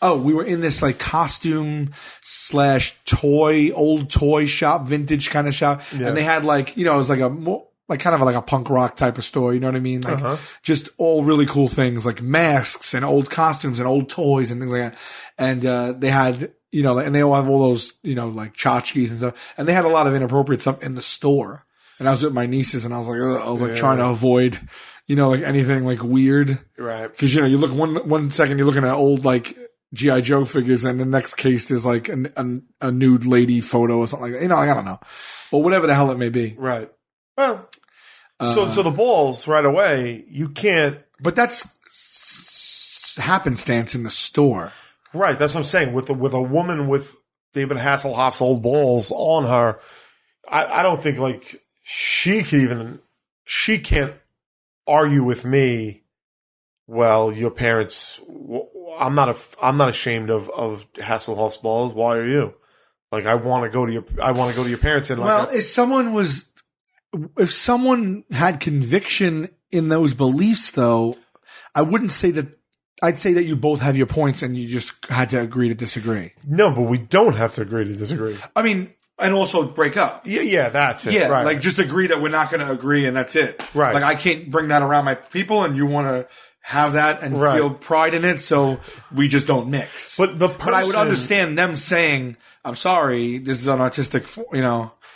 Oh, we were in this like costume / old toy shop, vintage kind of shop. Yeah. And they had like, it was like kind of like a punk rock type of store. You know what I mean? Like just all really cool things like masks and old costumes and old toys and things like that. And, they had, and they all have all those, like tchotchkes and stuff. And they had a lot of inappropriate stuff in the store. And I was with my nieces and I was like, trying to avoid, like anything like weird. Right. Cause you look one second, you're looking at old like G.I. Joe figures and the next case there's like a nude lady photo or something like that. Like, I don't know. But whatever the hell it may be. Right. Well, so the balls right away, you can't. But that's happenstance in the store. Right. That's what I'm saying. With a woman with David Hasselhoff's old balls on her, I don't think like she can't argue with me. Well, your parents, I'm not ashamed of Hasselhoff's balls. Why are you? Like, I want to go to your parents and like. Well, if someone had conviction in those beliefs, though, I wouldn't say that. I'd say that you both have your points and you just had to agree to disagree. No, but we don't have to agree to disagree. I mean, and also break up. Yeah, that's it. Yeah, right. like just agree that we're not going to agree and that's it. Right. Like I can't bring that around my people and you want to have that and feel pride in it, so we just don't mix. But I would understand them saying, "I'm sorry, this is an artistic,"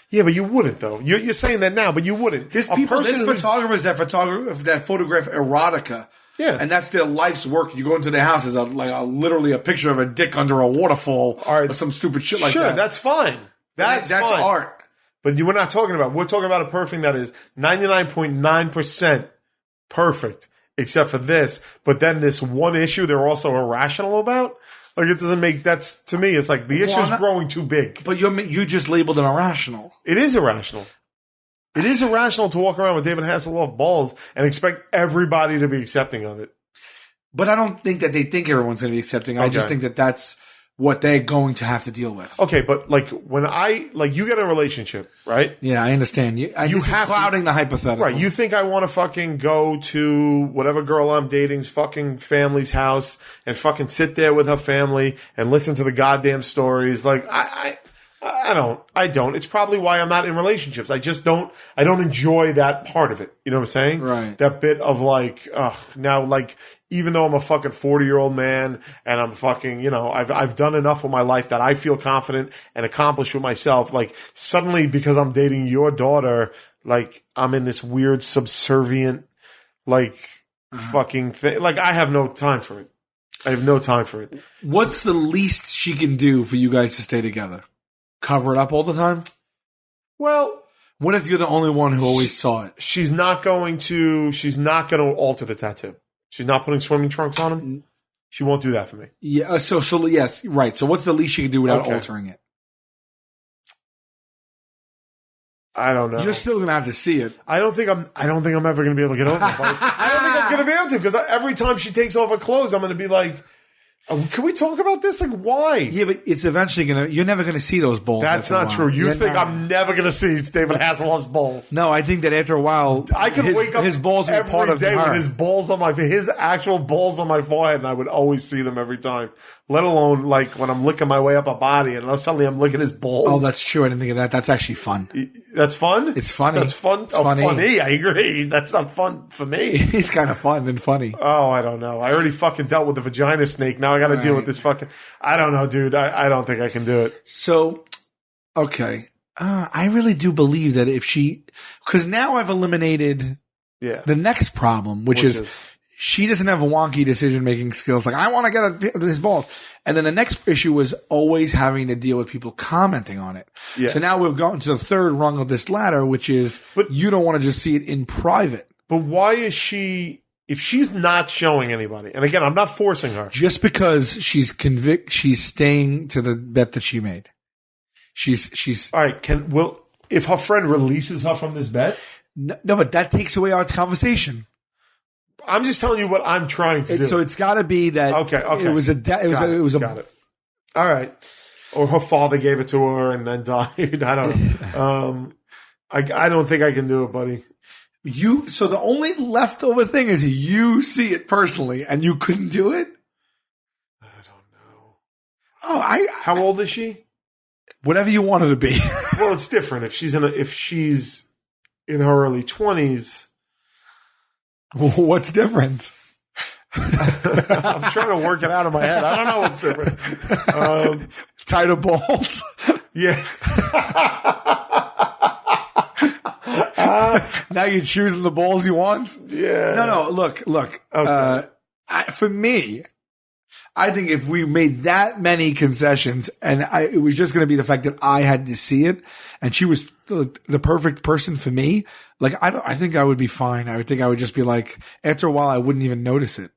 Yeah, but you wouldn't though. You're saying that now, but you wouldn't. There's photographers that photograph erotica. Yeah, and that's their life's work. You go into their house, there's literally a picture of a dick under a waterfall or some stupid shit like that. Sure, that's fine. That's fine. Art. But we're not talking about. We're talking about a perfect that is 99.9% perfect, except for this. But then this one issue, they're also irrational about. Like it doesn't make to me. It's like the issue's growing too big. But you just labeled it irrational. It is irrational. It is irrational to walk around with David Hasselhoff balls and expect everybody to be accepting of it. But I don't think that they think everyone's going to be accepting. I just think that that's what they're going to have to deal with. Okay, but like when you get in a relationship, right? Yeah, I understand. You have clouding the hypothetical. Right. You think I want to fucking go to whatever girl I'm dating's fucking family's house and fucking sit there with her family and listen to the goddamn stories. Like, I don't. It's probably why I'm not in relationships. I don't enjoy that part of it. You know what I'm saying? Right. That bit of like, now like, even though I'm a fucking 40-year-old man and I'm fucking, I've done enough with my life that I feel confident and accomplished with myself. Like suddenly because I'm dating your daughter, like I'm in this weird subservient, like fucking thing. Like I have no time for it. I have no time for it. What's the least she can do for you guys to stay together? Cover it up all the time? Well, what if you're the only one who always saw it? She's not going to alter the tattoo. She's not putting swimming trunks on him. She won't do that for me. Yeah. So yes, right. So what's the least she can do without altering it? I don't know. You're still gonna have to see it. I don't think I'm ever gonna be able to get over it. I don't think I'm gonna be able to because every time she takes off her clothes, I'm gonna be like, can we talk about this? Like, why? Yeah, but it's eventually you're never going to see those balls. That's not true. You think I'm never going to see David Hasselhoff's balls? No, I think that after a while, I could wake up his balls every part of day her. with his actual balls on my forehead, and I would always see them every time. Let alone like when I'm licking my way up a body, and suddenly I'm licking his balls. Oh, that's true. I didn't think of that. That's actually fun. That's fun? It's funny. That's fun. It's funny. Funny. I agree. That's not fun for me. He's kind of fun and funny. Oh, I don't know. I already fucking dealt with the vagina snake. Now I got to deal with this fucking. I don't know, dude. I don't think I can do it. So, okay. I really do believe that because now I've eliminated the next problem, which is she doesn't have wonky decision-making skills. Like, I want to get his balls. And then the next issue was always having to deal with people commenting on it. Yeah. So now we've gotten to the third rung of this ladder, which is you don't want to just see it in private. But why is she, if she's not showing anybody, and again, I'm not forcing her. Just because she's she's staying to the bet that she made. She's all right. If her friend releases her from this bet? No, but that takes away our conversation. I'm just telling you what I'm trying to do. So it's got to be that. Okay. It was a. Got it. All right. Or her father gave it to her and then died. I don't know. I don't think I can do it, buddy. So the only leftover thing is you see it personally, and you couldn't do it. I don't know. Oh, How old is she? Whatever you want her to be. Well, it's different if she's in her early 20s. What's different? I'm trying to work it out in my head. I don't know what's different. Tighter balls. Yeah. Now you're choosing the balls you want? Yeah. No. Look. Okay. For me, I think if we made that many concessions and it was just going to be the fact that I had to see it and she was the perfect person for me, like, I think I would be fine. I would think I would just be like, after a while, I wouldn't even notice it.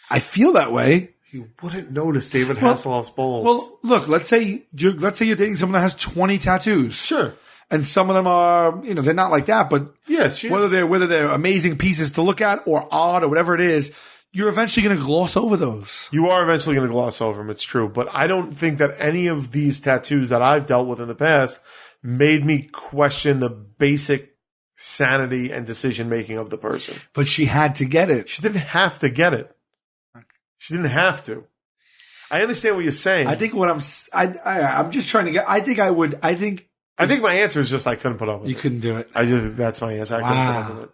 I feel that way. You wouldn't notice David Hasselhoff's balls. Well, look, let's say you're dating someone that has 20 tattoos. Sure. And some of them are, they're not like that, but yes, whether they're amazing pieces to look at or odd or whatever it is, you're eventually going to gloss over those. You are eventually going to gloss over them. It's true. But I don't think that any of these tattoos that I've dealt with in the past made me question the basic sanity and decision making of the person. But she had to get it. She didn't have to get it. She didn't have to. I understand what you're saying. I think I'm just trying to get, I think my answer is just I couldn't put up with it. You couldn't do it. That's my answer. I couldn't put up with it.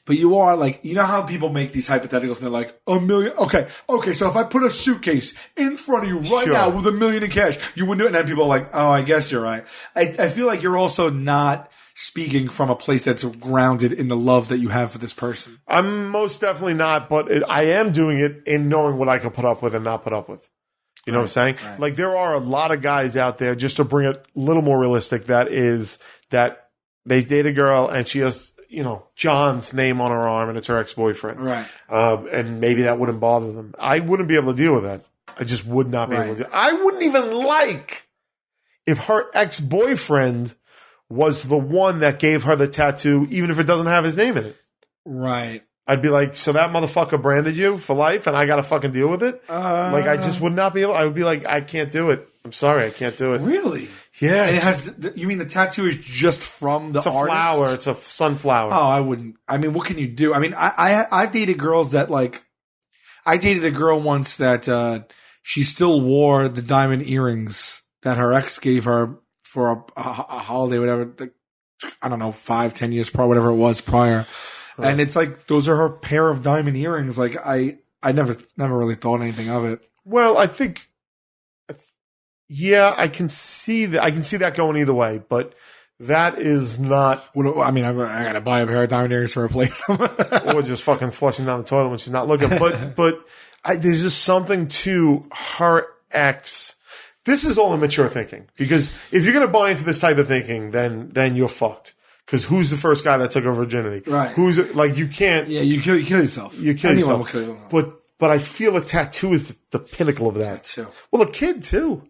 But you are like, you know how people make these hypotheticals and they're like, $1 million. Okay. So if I put a suitcase in front of you right now with $1 million in cash, you wouldn't do it. And then people are like, oh, I guess you're right. I feel like you're also not speaking from a place that's grounded in the love that you have for this person. I'm most definitely not, but I am doing it in knowing what I can put up with and not put up with. You know what I'm saying? Right. Like there are a lot of guys out there, just to bring it a little more realistic, that they date a girl and she has, John's name on her arm and it's her ex-boyfriend. Right. And maybe that wouldn't bother them. I wouldn't be able to deal with that. I just would not be able to. I wouldn't even like if her ex-boyfriend was the one that gave her the tattoo, even if it doesn't have his name in it. Right. I'd be like, so that motherfucker branded you for life and I got to fucking deal with it? Like, I just would not be able, I would be like, I can't do it. I'm sorry, I can't do it. Really? Yeah. And it has, you mean the tattoo is just from the It's a artist? flower. It's a sunflower. Oh, I wouldn't. I mean, what can you do? I mean, I've dated girls that like, I dated a girl once that she still wore the diamond earrings that her ex gave her for a holiday, whatever. I don't know, 5-10 years prior, whatever it was prior. Right. And it's like, those are her pair of diamond earrings. Like, I never really thought anything of it. Well, I think, yeah, I can see that. I can see that going either way, but that is not. I mean, I got to buy a pair of diamond earrings to replace them. Or just fucking flushing down the toilet when she's not looking. But there's just something to her ex. This is all immature thinking, because if you're going to buy into this type of thinking, then you're fucked. Because who's the first guy that took her virginity? Right. Who's like, you can't. Yeah, you kill yourself. You kill Anyone yourself. will kill yourself. But I feel a tattoo is the pinnacle of that. Tattoo. Well, a kid too.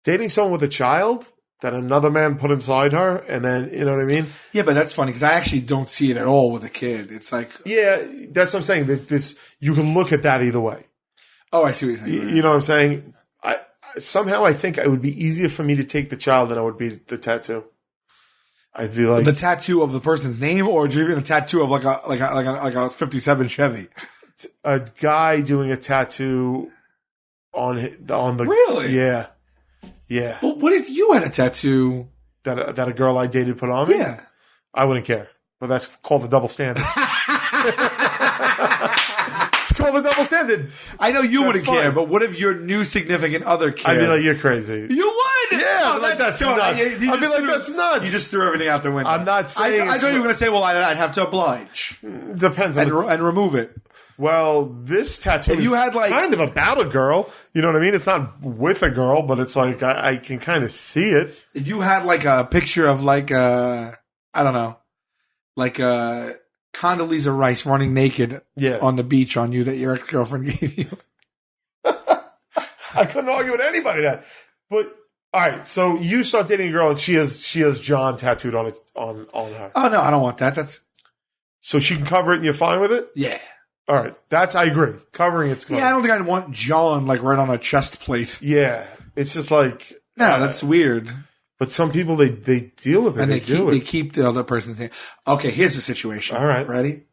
Dating someone with a child that another man put inside her, and then, you know what I mean? Yeah, but that's funny because I actually don't see it at all with a kid. It's like, yeah, that's what I'm saying. This you can look at that either way. Oh, I see what you're saying. You know what I'm saying? Somehow I think it would be easier for me to take the child than it would be the tattoo. I'd be like the tattoo of the person's name, or even a tattoo of like a 57 Chevy. A guy doing a tattoo on the really, yeah. But what if you had a tattoo that a girl I dated put on me? Yeah, I wouldn't care. But that's called the double standard. It's called the double standard. I know you wouldn't care, but what if your new significant other cared? I'd be like, you're crazy. You would? Yeah, I'd be like, that's nuts. I'd be like, that's nuts. You just threw everything out the window. I'm not saying. I thought you were going to say, well, I'd have to oblige. Depends on and remove it. Well, this tattoo if you had like kind of about a girl. You know what I mean? It's not with a girl, but it's like I can kind of see it. If you had like a picture of like I don't know, like Condoleezza Rice running naked on the beach on you that your ex-girlfriend gave you. I couldn't argue with anybody that. But all right, so you start dating a girl and she has John tattooed on her. Oh no, I don't want that. That's so she can cover it and you're fine with it? Yeah. All right, I agree. Covering it's good. Yeah, I don't think I'd want John like right on a chest plate. Yeah, it's just like no, that's weird. But some people they deal with it and they keep the other person's name. Okay, here's the situation. All right, ready?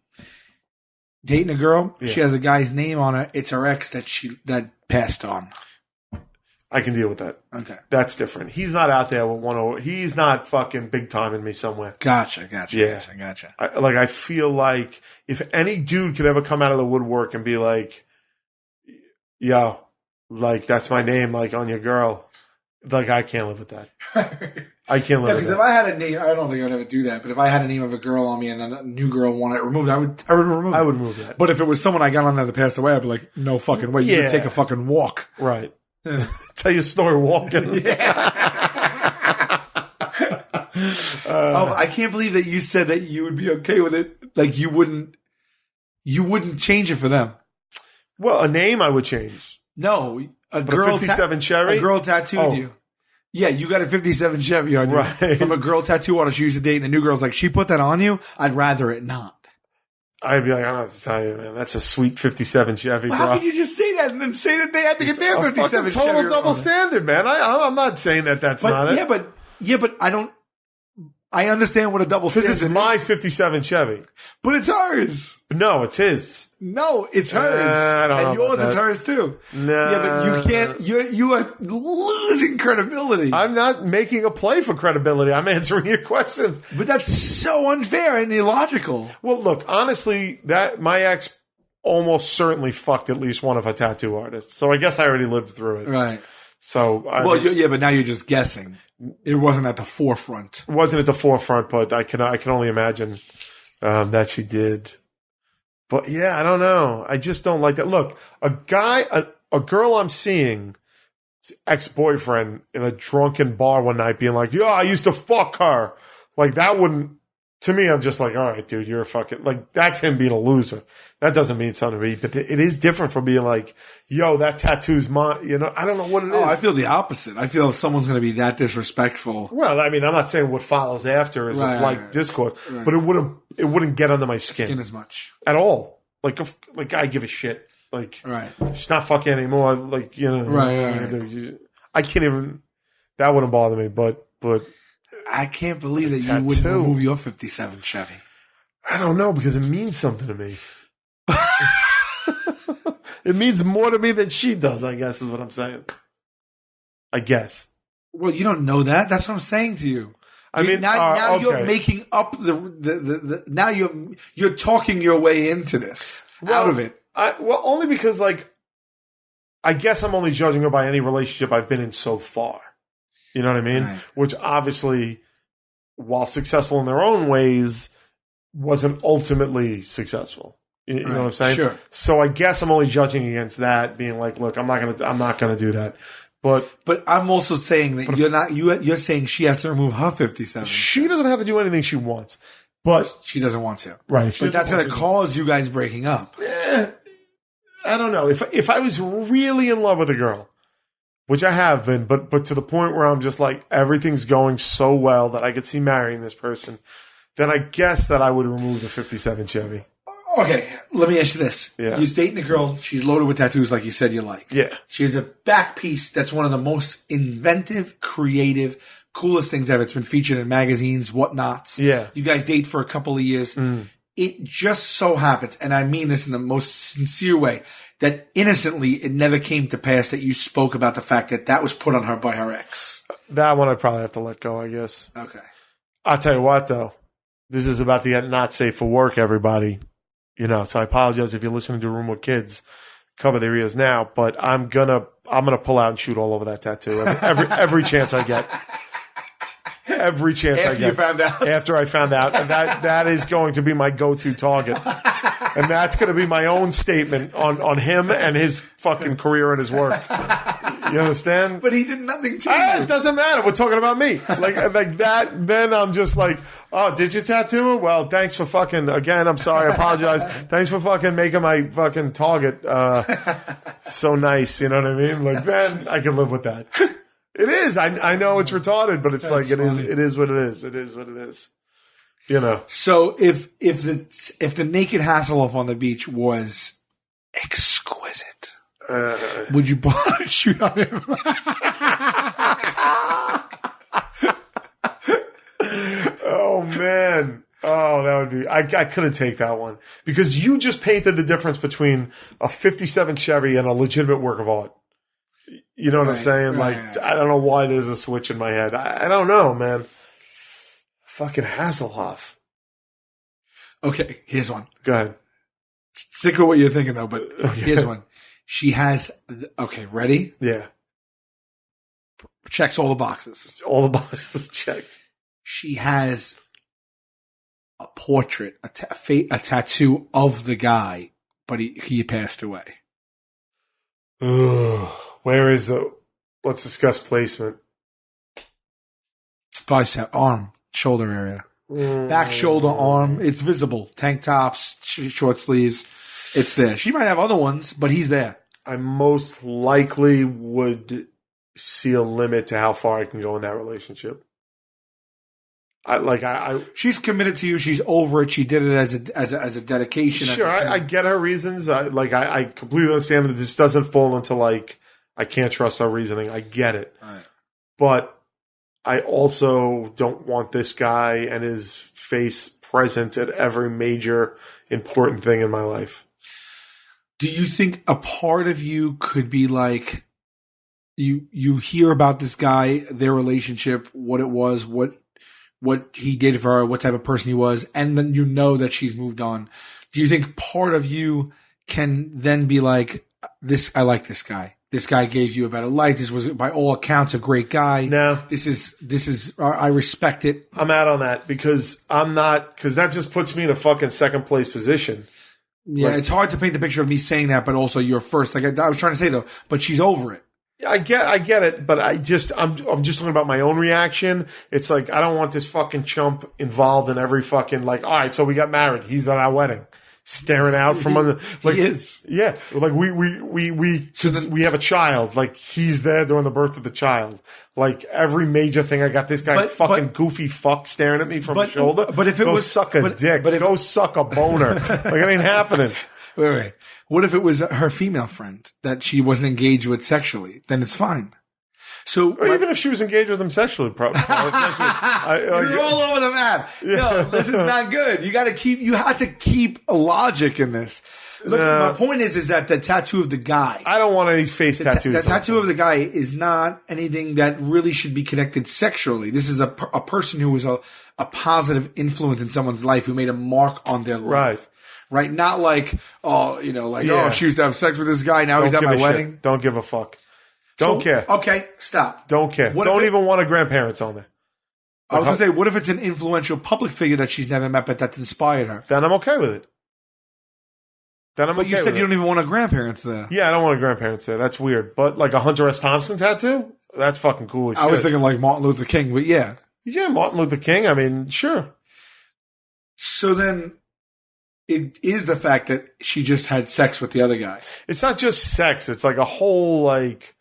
Dating a girl, she has a guy's name on her. It's her ex that passed on. I can deal with that. Okay, that's different. He's not out there with one. He's not fucking big timing me somewhere. Gotcha. Yeah. I feel like if any dude could ever come out of the woodwork and be like, "Yo, like that's my name, like on your girl," like I can't live with that. I can't live. Because if I had a name, I don't think I'd ever do that. But if I had a name of a girl on me and a new girl wanted it removed, I would remove it. I would remove that. But if it was someone I got on there that passed away, I'd be like, "No fucking way! You could take a fucking walk." Right. Tell your story walking. I can't believe that you said that you would be okay with it. Like you wouldn't change it for them. Well, a name I would change. No, a girl 57 Chevy. A girl tattooed you. Yeah, you got a 57 Chevy on you from a girl tattoo artist you used to date, and the new girl's like, she put that on you? I'd rather it not. I'd be like, I don't have to tell you, man. That's a sweet 57 Chevy, bro. How could you just say that and then say that they had to get their 57 Chevy? Total double standard, man. I'm not saying that's not it. Yeah, but I don't. I understand what a double standard is. Because it's my 57 Chevy. But it's hers. No, it's his. No, it's hers. I don't know. And yours is hers too. No. Yeah, but you can't. You are losing credibility. I'm not making a play for credibility. I'm answering your questions. But that's so unfair and illogical. Well, look, honestly, that my ex almost certainly fucked at least one of her tattoo artists. So I guess I already lived through it. Right. So but now you're just guessing. It wasn't at the forefront. It wasn't at the forefront, but I can only imagine that she did. But yeah, I don't know. I just don't like that. Look, a girl I'm seeing, ex-boyfriend in a drunken bar one night being like, "Yeah, I used to fuck her." Like that wouldn't To me, I'm just like, all right, dude, you're a fucking, like, that's him being a loser. That doesn't mean something to me, but it is different from being like, yo, that tattoo's mine. You know, I don't know what it is. I feel the opposite. I feel if someone's going to be that disrespectful. Well, I mean, I'm not saying what follows after is like discourse, but it wouldn't get under my skin as much at all. Like I give a shit. Like, she's not fucking anymore. Like, you know, I can't even, that wouldn't bother me, but I can't believe that you wouldn't remove your 57 Chevy. I don't know, because it means something to me. It means more to me than she does, I guess, is what I'm saying. I guess. Well, you don't know that. That's what I'm saying to you. I mean, now you're making up now you're talking your way into this, out of it. Only because, like, I guess I'm only judging her by any relationship I've been in so far. You know what I mean? Right. Which obviously, while successful in their own ways, wasn't ultimately successsul. You know what I'm saying? Sure. So I guess I'm only judging against that, being like, look, I'm not gonna do that. But I'm also saying that you're saying she has to remove her 57. She doesn't have to do anything she wants, but she doesn't want to. Right. But that's going to cause you guys breaking up. I don't know. If I was really in love with a girl, which I have been, but to the point where I'm just like, everything's going so well that I could see marrying this person, then I guess that I would remove the 57 Chevy. Okay, let me ask you this. Yeah. You're dating a girl, she's loaded with tattoos like you said you like. Yeah. She has a back piece that's one of the most inventive, creative, coolest things ever. It's been featured in magazines, whatnots. Yeah. You guys date for a couple of years. It just so happens, and I mean this in the most sincere way, that innocently it never came to pass that you spoke about the fact that was put on her by her ex. That one I'd probably have to let go, I guess. Okay. I'll tell you what, though. This is about to get not safe for work, everybody. You know, so I apologize if you're listening to Room with Kids. Cover their ears now, but I'm gonna pull out and shoot all over that tattoo every chance I get. Every chance I get. After you found out. After I found out, and that is going to be my go-to target, and that's going to be my own statement on him and his fucking career and his work. You understand? But he did nothing to you. It doesn't matter. We're talking about me. Like that. Then I'm just like, oh, did you tattoo her? Well, thanks for fucking, again, I'm sorry, I apologize. Thanks for fucking making my fucking target so nice. You know what I mean? Like, then I can live with that. It is. I know it's retarded, but it's like, funny. It is what it is. It is what it is. You know. So if the naked Hasselhoff on the beach was exquisite, would you shoot on him? Oh man. Oh, that would be. I couldn't take that one because you just painted the difference between a '57 Chevy and a legitimate work of art. You know what I'm saying? Like, I don't know why there's a switch in my head. I don't know, man. Fucking Hasselhoff. Okay, here's one. Go ahead. Sick of what you're thinking though, but here's one. She has. Okay, ready? Yeah. Checks all the boxes. All the boxes checked. She has a portrait, a tattoo of the guy, but he passed away. Ugh. Where is it? Let's discuss placement. Bicep, arm, shoulder area. Back, shoulder, arm. It's visible. Tank tops, short sleeves. It's there. She might have other ones, but he's there. I most likely would see a limit to how far I can go in that relationship. She's committed to you. She's over it. She did it as a dedication. Sure, I get her reasons. I completely understand that this doesn't fall into like I can't trust her reasoning. I get it, right. But I also don't want this guy and his face present at every major important thing in my life. Do you think a part of you could be like you hear about this guy, their relationship, what it was, what he did for her, what type of person he was, and then you know that she's moved on. Do you think part of you can then be like, I like this guy. This guy gave you a better life. This was, by all accounts, a great guy. No. This is, I respect it. I'm out on that because that just puts me in a fucking second place position. Yeah, it's hard to paint the picture of me saying that, but also you're first. Like I was trying to say though, but she's over it. I get it, but I'm just talking about my own reaction. It's like, I don't want this fucking chump involved in every fucking, like, all right, so we got married. He's at our wedding. Staring out from under, like, he is. Yeah. Like, we have a child. Like, he's there during the birth of the child. Like, every major thing, I got this guy goofy fuck staring at me from the shoulder. But if it was, suck a dick, go suck a boner. Like, it ain't happening. Wait. What if it was her female friend that she wasn't engaged with sexually? Then it's fine. So, or even if she was engaged with him sexually, probably. You're all over the map. Yeah. No, this is not good. You have to keep a logic in this. Look, my point is that the tattoo of the guy. I don't want any face tattoos. The tattoo of the guy is not anything that really should be connected sexually. This is a person who was a positive influence in someone's life, who made a mark on their life. Right? Not like, oh, she used to have sex with this guy. Now he's at my wedding. Shit. Don't give a fuck. Don't care. Okay, stop. Don't care. Don't even want a grandparents on there. I was going to say, what if it's an influential public figure that she's never met, but that inspired her? Then I'm okay with it. But you said you don't even want a grandparents there. Yeah, I don't want a grandparents there. That's weird. But like a Hunter S. Thompson tattoo? That's fucking cool as shit. I was thinking like Martin Luther King, but yeah. Yeah, Martin Luther King. I mean, sure. So then it is the fact that she just had sex with the other guy. It's not just sex. It's like a whole, like,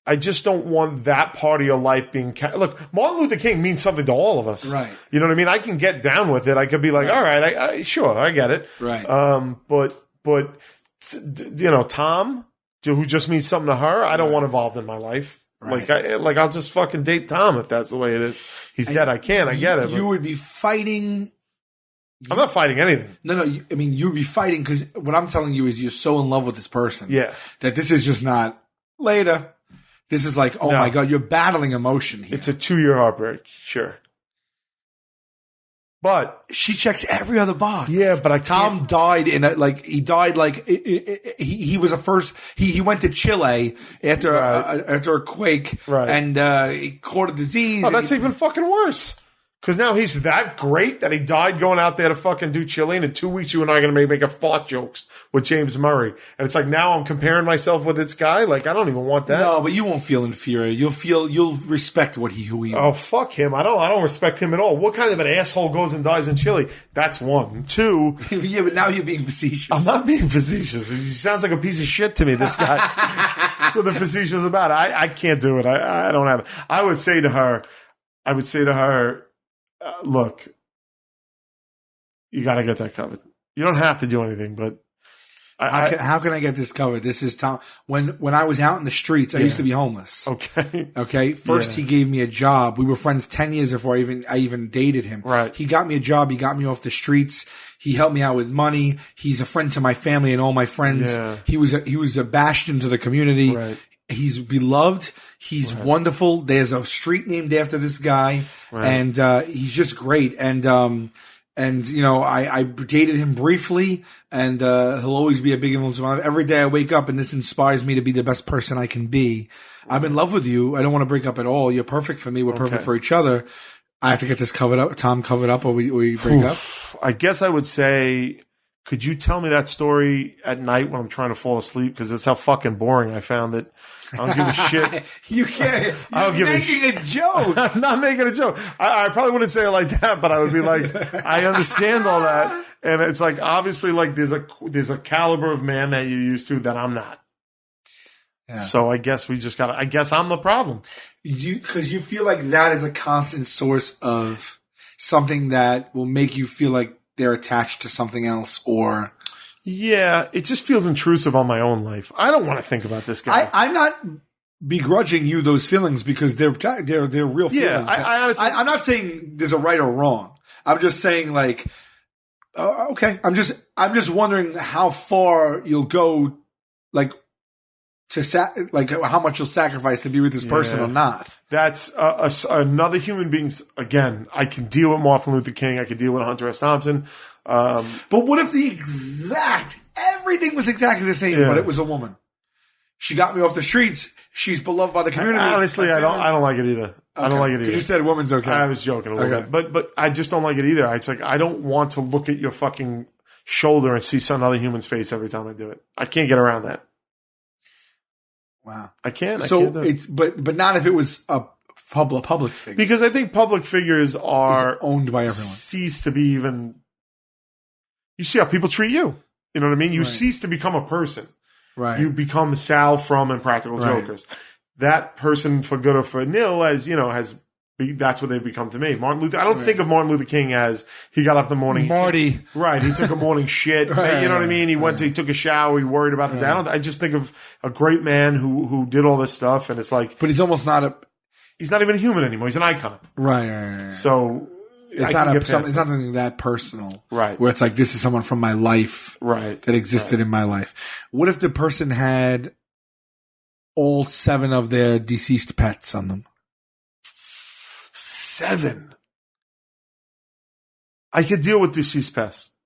I just don't want that part of your life being... Look, Martin Luther King means something to all of us. Right. You know what I mean? I can get down with it. I could be like, all right, sure, I get it. Right. But Tom, who just means something to her, I don't want involved in my life. Right. I'll just fucking date Tom if that's the way it is. He's dead. I get it. You would be fighting... I'm not fighting anything. No. You'd be fighting because what I'm telling you is you're so in love with this person. Yeah. That this is just not later. This is like, my God, you're battling emotion here. It's a 2-year heartbreak, sure. But she checks every other box. Yeah, but Tom died he was he went to Chile after a quake, and he caught a disease. Oh, that's even fucking worse. Because now he's that great that he died going out there to fucking do Chile, and in 2 weeks you and I are going to make a fart jokes with James Murray. And it's like, now I'm comparing myself with this guy? Like, I don't even want that. No, but you won't feel inferior. You'll respect who he is. Oh, fuck him. I don't respect him at all. What kind of an asshole goes and dies in Chile? That's one. Two. Yeah, but now you're being facetious. I'm not being facetious. He sounds like a piece of shit to me, this guy. That's what the facetious about. I can't do it. I don't have it. I would say to her, look, you got to get that covered. You don't have to do anything, but how can I get this covered? This is Tom. When I was out in the streets, I used to be homeless. Okay. First, he gave me a job. We were friends 10 years before I even dated him. Right. He got me a job. He got me off the streets. He helped me out with money. He's a friend to my family and all my friends. Yeah. He was a bastion to the community. Right. He's beloved. He's wonderful. There's a street named after this guy, and he's just great. And I dated him briefly, and he'll always be a big influence in my life. Every day I wake up, and this inspires me to be the best person I can be. I'm in love with you. I don't want to break up at all. You're perfect for me. We're perfect for each other. I have to get this covered up, Tom covered up, or we break up. I guess I would say, could you tell me that story at night when I'm trying to fall asleep? Because that's how fucking boring I found it. I don't give a shit. You can't. You're making a joke. I'm not making a joke. I probably wouldn't say it like that, but I would be like, I understand all that. And it's like, obviously, like there's a caliber of man that you're used to that I'm not. Yeah. So I guess I guess I'm the problem. Because you feel like that is a constant source of something that will make you feel like they're attached to something else, or... Yeah, it just feels intrusive on my own life. I don't want to think about this guy. I'm not begrudging you those feelings because they're real feelings. Yeah, I honestly... I'm not saying there's a right or wrong. I'm just saying, like, okay. I'm just wondering how far you'll go, like, how much you'll sacrifice to be with this person or not. That's another human being. Again, I can deal with Martin Luther King. I can deal with Hunter S. Thompson. But what if everything was exactly the same, but it was a woman? She got me off the streets. She's beloved by the community. Honestly, I don't like it either. Okay. I don't like it either. Because you said woman's okay. I was joking a little bit, but I just don't like it either. It's like, I don't want to look at your fucking shoulder and see some other human's face every time I do it. I can't get around that. Wow. I can't. So I can't do it. it's but not if it was a public figure. Because I think public figures are owned by everyone. Cease to be even. You see how people treat you. You know what I mean? You cease to become a person. Right. You become Sal from Impractical Jokers. That person, for good or for nil, that's what they've become to me. Martin Luther. I don't think of Martin Luther King as he got up in the morning. Marty. He took a morning shit. You know what I mean? He took a shower. He worried about the day. I just think of a great man who did all this stuff, and it's like. But he's almost not he's not even a human anymore. He's an icon. Right. So. It's not something that personal. Right. Where it's like, this is someone from my life. Right. That existed in my life. What if the person had all 7 of their deceased pets on them? 7. I could deal with deceased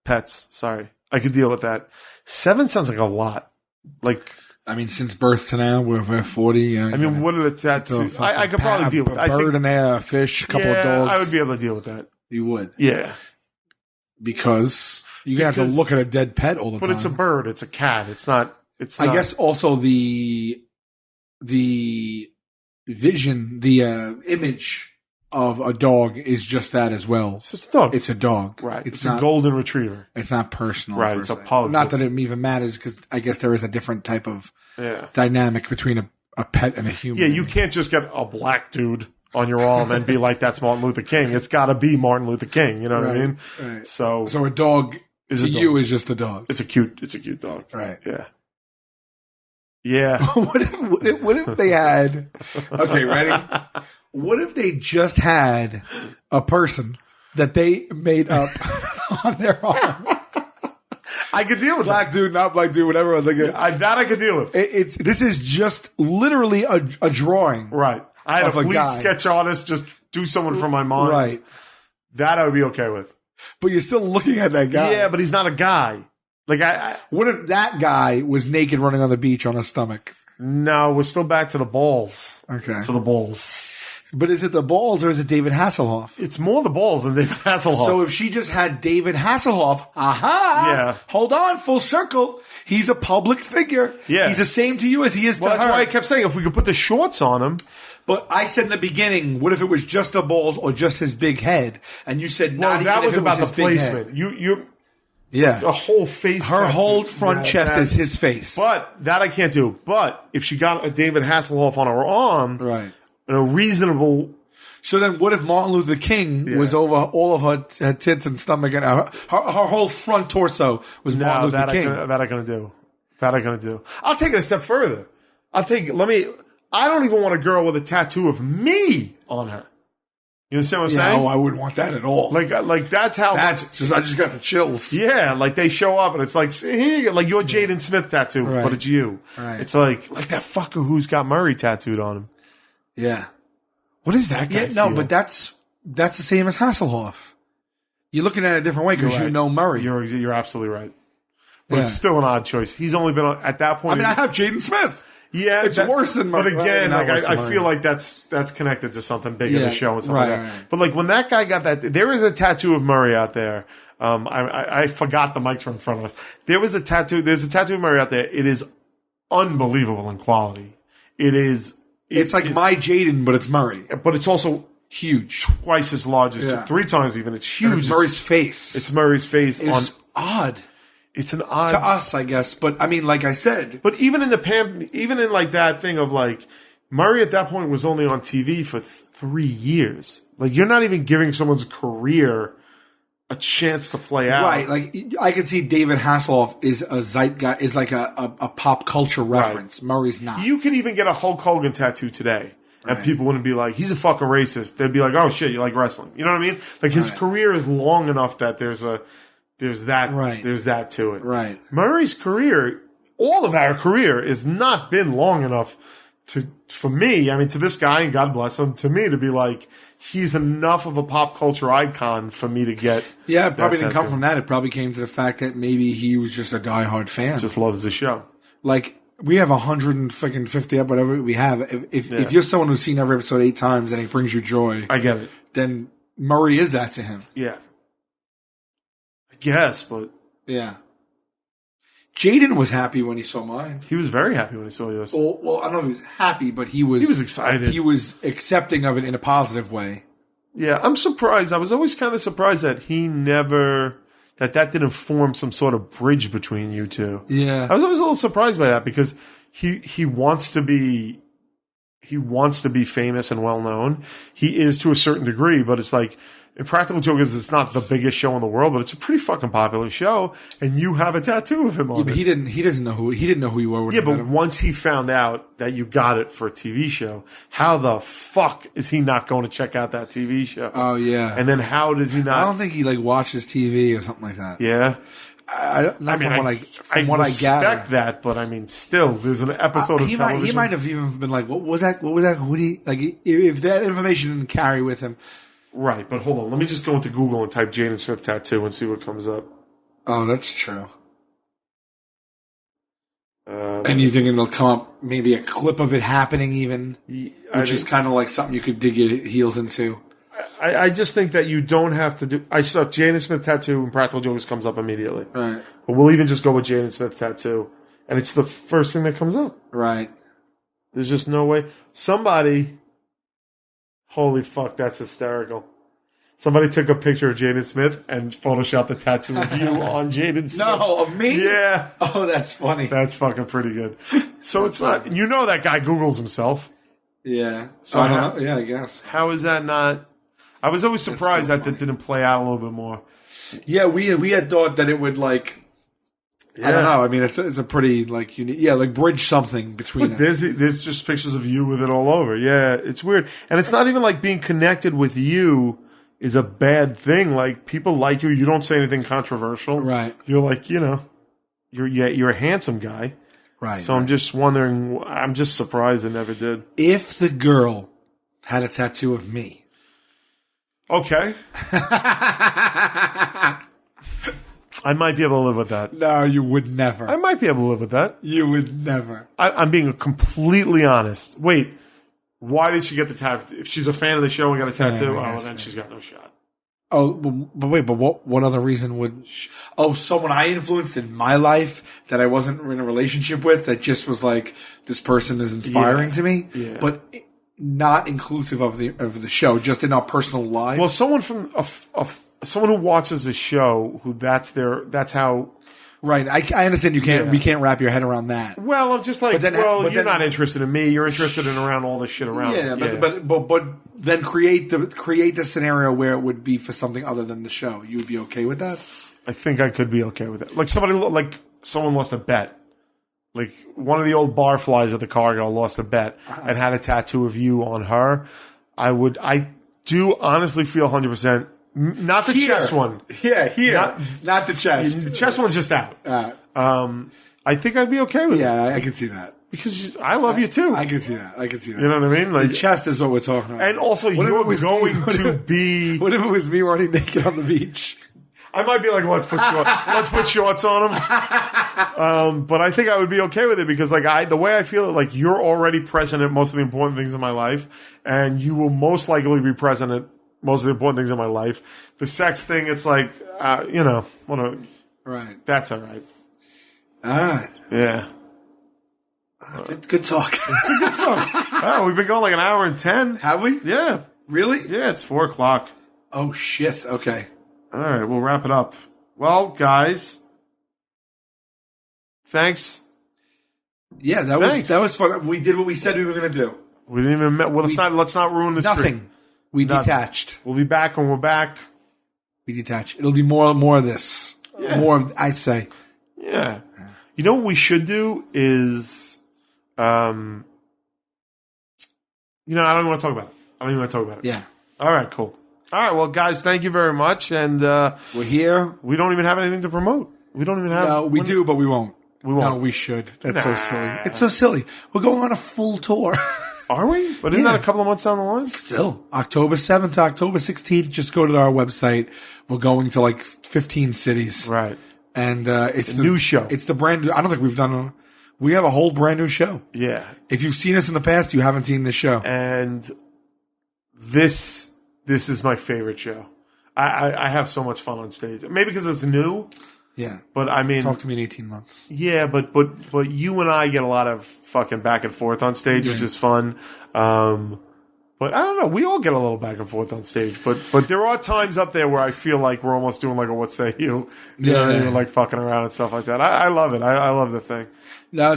pets. Sorry. I could deal with that. 7 sounds like a lot. Like, I mean, since birth to now, we're 40. What are the tattoos? I could probably deal with that. A bird in there, a fish, a couple of dogs. I would be able to deal with that. You would? Yeah. Because you're going to have to look at a dead pet all the time. But it's a bird. It's a cat. It's not. I guess also the vision, the image of a dog is just that as well. It's just a dog. It's a dog. Right. It's not a golden retriever. It's not personal. Right. It's a pug. Not that it even matters, because I guess there is a different type of dynamic between a pet and a human. Yeah, you can't just get a black dude on your arm and be like, that's Martin Luther King. It's got to be Martin Luther King. You know what I mean? Right. So a dog to you is just a dog. It's a cute dog. Right. Yeah. Yeah. What if they had? Okay, ready? What if they just had a person that they made up on their arm? I could deal with black dude, not black dude, whatever. I was like, that I could deal with. This is just literally a drawing. Right. I had a police sketch artist just do someone from my mind. Right. That I would be okay with. But you're still looking at that guy. Yeah, but he's not a guy. Like what if that guy was naked running on the beach on his stomach? No, we're still back to the balls. Okay. To the balls. But is it the balls or is it David Hasselhoff? It's more the balls than David Hasselhoff. So if she just had David Hasselhoff, hold on, full circle. He's a public figure. Yeah. He's the same to you as he is to her. That's why I kept saying if we could put the shorts on him. But I said in the beginning, what if it was just the balls or just his big head? And you said not that even was if it about was the placement. Yeah. A whole face. Her whole front chest is his face. But that I can't do. But if she got a David Hasselhoff on her arm, right, in a reasonable. So then what if Martin Luther King was over all of her tits and stomach and her whole front torso was Martin Luther King? That I can do. I'll take it a step further. I don't even want a girl with a tattoo of me on her. You understand what I'm saying? No, I wouldn't want that at all. Like that's how. I just got the chills. Yeah, like they show up and it's like, hey, like your Jaden Smith tattoo, but it's you. Right. It's like that fucker who's got Murray tattooed on him. Yeah. What is that guy? No, but that's the same as Hasselhoff. You're looking at it a different way because you know Murray. You're absolutely right. But it's still an odd choice. He's only been on at that point. I mean, I have Jaden Smith. Yeah, it's worse than Murray. But again, I feel like that's connected to something big in the show and stuff like that. Right. But like when that guy got that, there is a tattoo of Murray out there. I forgot the mics were in front of us. There's a tattoo of Murray out there. It is unbelievable in quality. It's like my Jaden, but it's Murray. But it's also huge, twice as large as 3 times even. It's huge. It's Murray's face. It's Murray's face. It's odd. It's an odd to us, I guess. But I mean, like I said, but even in like that thing of like Murray at that point was only on TV for 3 years. Like you're not even giving someone's career a chance to play out. Right. Like I could see David Hasselhoff is a zeitgeist, is like a pop culture reference. Right. Murray's not. You could even get a Hulk Hogan tattoo today. And people wouldn't be like, he's a fucking racist. They'd be like, oh shit, you like wrestling. You know what I mean? Like his career is long enough that there's that to it. Right. Murray's career, all of our career, has not been long enough for me, I mean, to this guy, and God bless him, to me to be like, he's enough of a pop culture icon for me to get. Yeah, it probably didn't come from that. It probably came to the fact that maybe he was just a diehard fan. Just loves the show. Like, we have 150 up, whatever we have. If you're someone who's seen every episode 8 times and it brings you joy, I get it. Then Murray is that to him. Yeah. I guess, but. Yeah. Jaden was happy when he saw mine. He was very happy when he saw yours. Well, I don't know if he was happy, but he was excited. He was accepting of it in a positive way. Yeah, I'm surprised. I was always kind of surprised that that didn't form some sort of bridge between you two. Yeah. I was always a little surprised by that because he wants to be famous and well known. He is to a certain degree, but it's like in Practical Jokers, it's not the biggest show in the world, but it's a pretty fucking popular show. And you have a tattoo of him on it. But he didn't know who you were. Yeah, but once he found out that you got it for a TV show, how the fuck is he not going to check out that TV show? Oh yeah. And then how does he not? I don't think he watches TV or something like that. Yeah. I respect that, but I mean, still, there's an episode of television. He might have even been like, "What was that? Who did he like?" If that information didn't carry with him, right? But hold on, let me just go into Google and type Jaden Smith tattoo and see what comes up. Oh, that's true. And you think it'll come up maybe a clip of it happening, even, which is kind of like something you could dig your heels into. I just think that you don't have to do. I saw Jaden Smith tattoo and Practical Jokers comes up immediately. Right. But we'll even just go with Jaden Smith tattoo, and it's the first thing that comes up. Right. There's just no way. Somebody. Holy fuck, that's hysterical. Somebody took a picture of Jaden Smith and photoshopped a tattoo of you on Jaden Smith. No, of me? Yeah. Oh, that's funny. That's fucking pretty good. So it's not. You know that guy Googles himself. Yeah. So I don't know. Yeah, I guess. How is that not? I was always surprised that didn't play out a little bit more. Yeah, we had thought that it would I don't know. I mean, it's a pretty unique. Yeah, bridge something between. There's just pictures of you with it all over. Yeah, it's weird, and it's not even like being connected with you is a bad thing. Like people like you. You don't say anything controversial. Right. You're you're a handsome guy. Right. So I'm just wondering. I'm just surprised it never did. If the girl had a tattoo of me. Okay. I might be able to live with that. No, you would never. I might be able to live with that. You would never. I'm being completely honest. Wait, why did she get the tattoo? If she's a fan of the show and got a tattoo, then she's got no shot. Oh, but wait, but what other reason would... someone I influenced in my life that I wasn't in a relationship with that just was like, this person is inspiring to me? Yeah. But... not inclusive of the show, just in our personal lives. Well, someone from someone who watches the show, who that's how. Right, I understand. We can't wrap your head around that. Well, I'm just like, you're not interested in me. You're interested in around all this shit around. Yeah, but then create the scenario where it would be for something other than the show. You would be okay with that? I think I could be okay with it. Like someone lost a bet. Like one of the old barflies at the Cargill lost a bet and had a tattoo of you on her. I do honestly feel 100%. Not the chest one. Yeah, here. Not the chest. The chest one's just out. I think I'd be okay with it. Yeah, I can see that. Because I love you too. I can see that. You know what I mean? Like the chest is what we're talking about. And also, you're going to be. What if it was me running naked on the beach? I might be like, let's put shorts on them. But I think I would be okay with it because, the way I feel it, like you're already present at most of the important things in my life, and you will most likely be present at most of the important things in my life. The sex thing, it's like, right. That's all right. All right. Yeah. Good talk. It's a good talk. Oh, we've been going like an hour and 10. Have we? Yeah. Really? Yeah, it's 4:00. Oh shit. Okay. All right, we'll wrap it up. Well, guys, thanks. Yeah, that was fun. We did what we said we were going to do. We didn't even. Well, let's not ruin this. Nothing. We detached. We'll be back when we're back. We detach. It'll be more of this. Yeah. More of, I'd say. Yeah. You know what we should do is, I don't even want to talk about it. Yeah. All right. Cool. All right, well, guys, thank you very much, and we're here. We don't even have anything to promote. We don't even have. No, we do, but we won't. We won't. No, we should. That's so silly. It's so silly. We're going on a full tour. Are we? But isn't that a couple of months down the line? Still, October 7th to October 16th. Just go to our website. We're going to 15 cities. Right. And it's the new show. It's the brand new. I don't think we've done. We have a whole brand new show. Yeah. If you've seen us in the past, you haven't seen this show. And this is my favorite show. I have so much fun on stage. Maybe because it's new. Yeah. But I mean, Talk to me in 18 months. yeah, but you and I get a lot of fucking back and forth on stage, which is fun. But I don't know. We all get a little back and forth on stage, but there are times up there where I feel like we're almost doing like a what say you, you know what I mean? Like fucking around and stuff like that. I love it. I love the thing.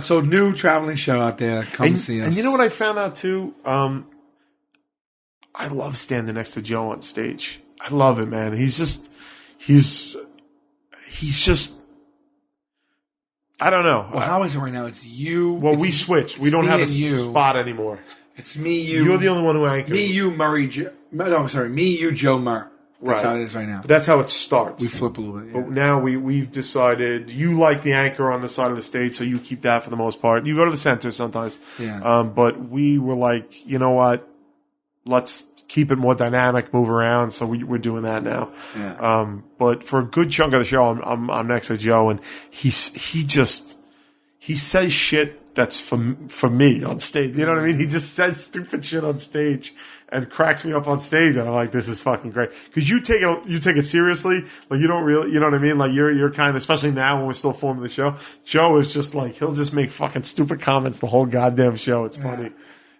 So new traveling show out there. Come see us. And you know what I found out too? I love standing next to Joe on stage. I love it, man. He's just, I don't know. Well, how is it right now? It's you. Well, we switched. We don't have a spot anymore. It's me, you. You're the only one who anchors. Me, you, Murray. No, I'm sorry. Me, you, Joe, Murray. That's how it is right now. But that's how it starts. We flip a little bit. Yeah. But now we've decided you like the anchor on the side of the stage, so you keep that for the most part. You go to the center sometimes. Yeah. But we were like, you know what? Let's keep it more dynamic, move around. So we're doing that now. Yeah. But for a good chunk of the show, I'm next to Joe, and he says shit that's for me on stage. You know what I mean? He just says stupid shit on stage and cracks me up on stage, and I'm like, this is fucking great. Because you take it seriously, like you don't really, you know what I mean? Like you're kind of, especially now when we're still forming the show. Joe is just like, he'll just make fucking stupid comments the whole goddamn show. It's funny.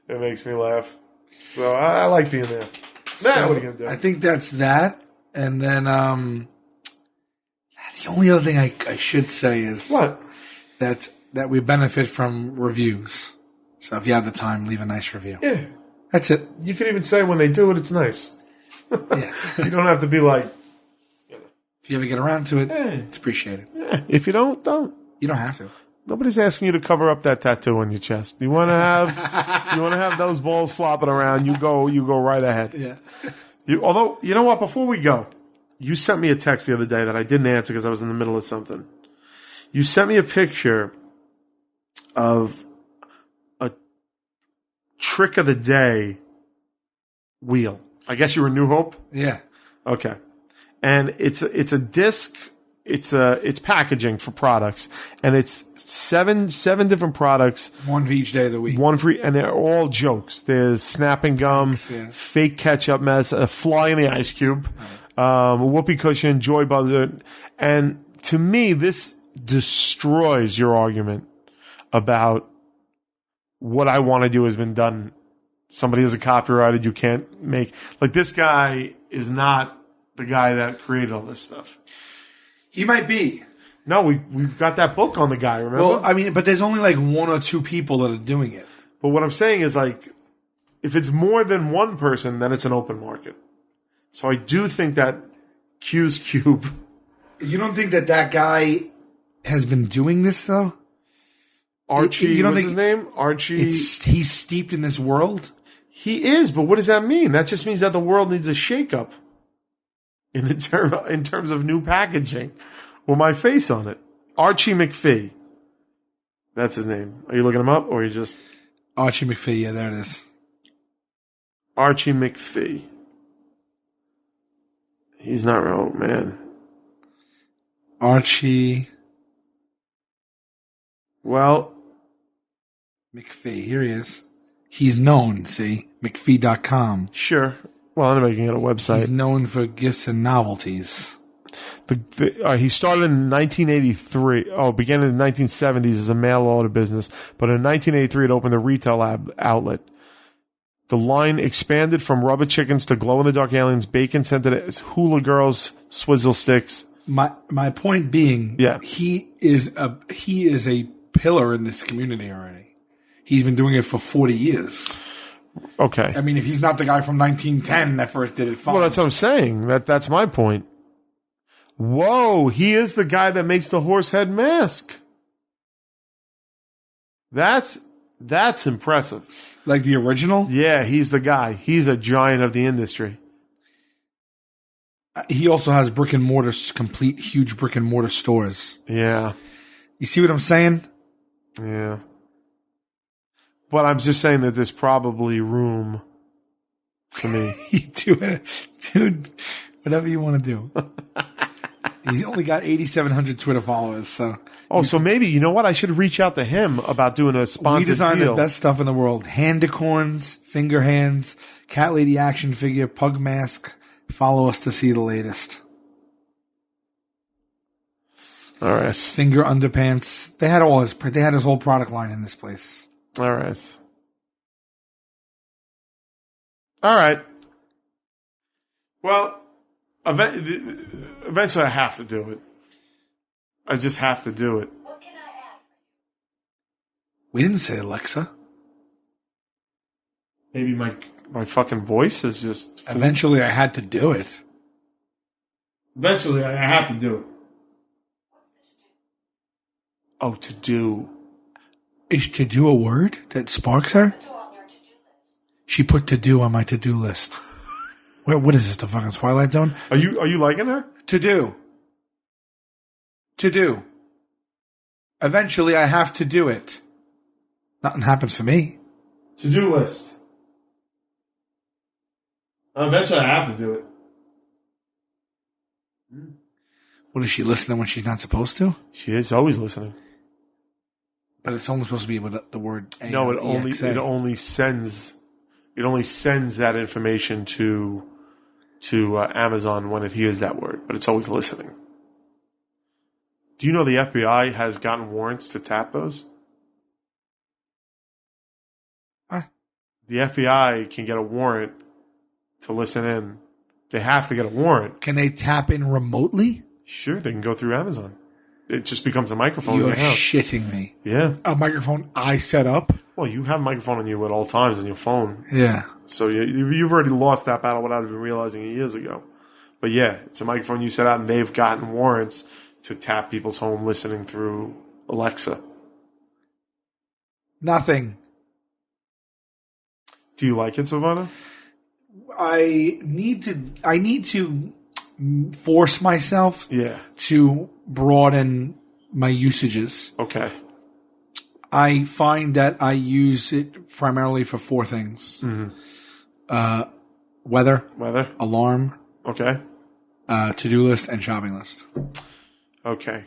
It makes me laugh. So I like being there. Nah, what are you gonna do? I think that's that, and then the only other thing I should say is what that we benefit from reviews. So if you have the time, leave a nice review. Yeah. That's it. You can even say when they do it, it's nice. Yeah. You don't have to be like... If you ever get around to it, it's appreciated. Yeah. If you don't. You don't have to. Nobody's asking you to cover up that tattoo on your chest. You want to have those balls flopping around, you go right ahead. Yeah. Although, you know what, before we go, you sent me a text the other day that I didn't answer because I was in the middle of something. You sent me a picture of a trick of the day wheel. I guess you were New Hope? Yeah. Okay. And it's a disc, it's packaging for products, and it's seven different products. One for each day of the week. And they're all jokes. There's snapping gum, fake ketchup mess, a fly in the ice cube, whoopee cushion, joy buzzer. And to me, this destroys your argument about what I want to do has been done. Somebody has a copyrighted, you can't make. Like, this guy is not the guy that created all this stuff. He might be. No, we've got that book on the guy, remember? Well, I mean, but there's only like one or two people that are doing it. But what I'm saying is, like, if it's more than one person, then it's an open market. So I do think that Q's Cube. You don't think that guy has been doing this, though? Archie, you don't what's his name? Archie. He's steeped in this world? He is, but what does that mean? That just means that the world needs a shakeup in terms of new packaging with my face on it. Archie McPhee. That's his name. Are you looking him up, or are you just... Archie McPhee, yeah, there it is. Archie McPhee. He's not real, man. Archie... Well... McPhee, here he is. He's known, see? McPhee.com. Sure. Well, I'm making it a website. He's known for gifts and novelties. He started in 1983. Oh, began in the 1970s as a mail order business, but in 1983 it opened a retail outlet. The line expanded from rubber chickens to glow-in-the-dark aliens, bacon-scented hula girls, swizzle sticks. My point being, yeah, he is a pillar in this community already. He's been doing it for 40 years. Okay. I mean, if he's not the guy from 1910 that first did it, fine. Well, that's what I'm saying. That's my point. Whoa, he is the guy that makes the horse head mask. That's impressive. Like the original? Yeah, he's the guy. He's a giant of the industry. He also has brick and mortar, complete huge brick and mortar stores. Yeah. You see what I'm saying? Yeah. But I'm just saying that there's probably room for me. Dude, whatever you want to do. He's only got 8,700 Twitter followers, so. Oh, so maybe, you know what? I should reach out to him about doing a sponsored deal. We design the best stuff in the world. Handicorns, finger hands, cat lady action figure, pug mask. Follow us to see the latest. All right. Finger underpants. They had his whole product line in this place. All right. All right. Well, eventually I have to do it. I just have to do it. What can I add? We didn't say Alexa. Maybe my fucking voice is just... Eventually I had to do it. Eventually I have to do it. Oh, to do. Is to do a word that sparks her? Put on your to-do list. She put to do on my to do list. What is this, the fucking Twilight Zone? Are you liking her? To do. To do. Eventually I have to do it. Nothing happens for me. To-do list. Eventually I have to do it. What, is she listening when she's not supposed to? She is always listening. But it's only supposed to be with the word A. No, it only sends that information to Amazon when it hears that word, but it's always listening. Do you know the FBI has gotten warrants to tap those? What? The FBI can get a warrant to listen in. They have to get a warrant. Can they tap in remotely? Sure, they can go through Amazon. It just becomes a microphone in You're your house. shitting me. Yeah. A microphone I set up? Well, you have a microphone on you at all times on your phone. Yeah. So you've already lost that battle without even realizing it years ago. But yeah, it's a microphone you set out, and they've gotten warrants to tap people's home listening through Alexa. Nothing. Do you like it, Savannah? I need to force myself to broaden my usages. Okay. I find that I use it primarily for four things. Mm-hmm. Weather, alarm, okay, to-do list, and shopping list. Okay.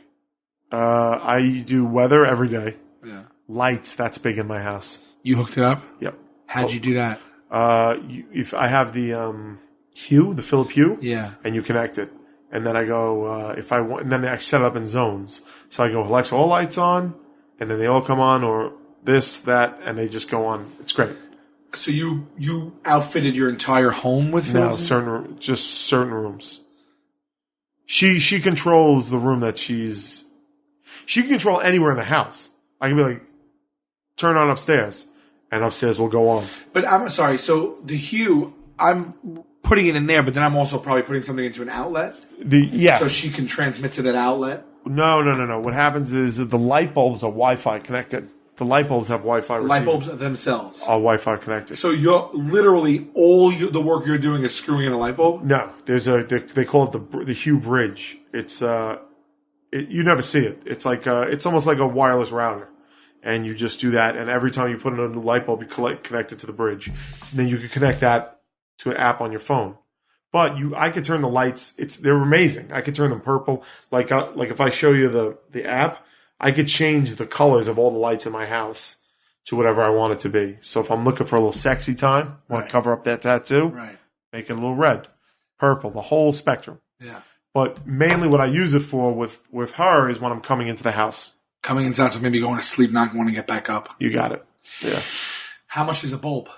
I do weather every day. Yeah. Lights, that's big in my house. You hooked it up? Yep. How'd you do that? If I have the Hue, the Philip Hue, Yeah. and you connect it, and then I go if I want, and then I set it up in zones. So I go Alexa, all lights on, and then they all come on, or this, that, and they just go on. It's great. So you outfitted your entire home with No, Philips? just certain rooms. She controls the room that she can control anywhere in the house. I can be like, turn on upstairs, and upstairs will go on. But I'm sorry. So the Hue, I'm putting it in there, but then I'm also probably putting something into an outlet. So she can transmit to that outlet. No. What happens is that the light bulbs are Wi-Fi connected. The light bulbs have Wi-Fi. Light bulbs themselves are Wi-Fi connected. So you're literally the work you're doing is screwing in a light bulb. No, they call it the Hue bridge. It's you never see it. It's like it's almost like a wireless router, and you just do that. And every time you put in a light bulb, you connect it to the bridge. And then you can connect that to an app on your phone. But I could turn the lights. They're amazing. I could turn them purple. Like if I show you the app, I could change the colors of all the lights in my house to whatever I want it to be. So if I'm looking for a little sexy time, want to cover up that tattoo, make it a little red, purple, the whole spectrum. Yeah. But mainly what I use it for with her is when I'm coming into the house. Coming into the house, so maybe going to sleep, not wanting to get back up. You got it. Yeah. How much is a bulb?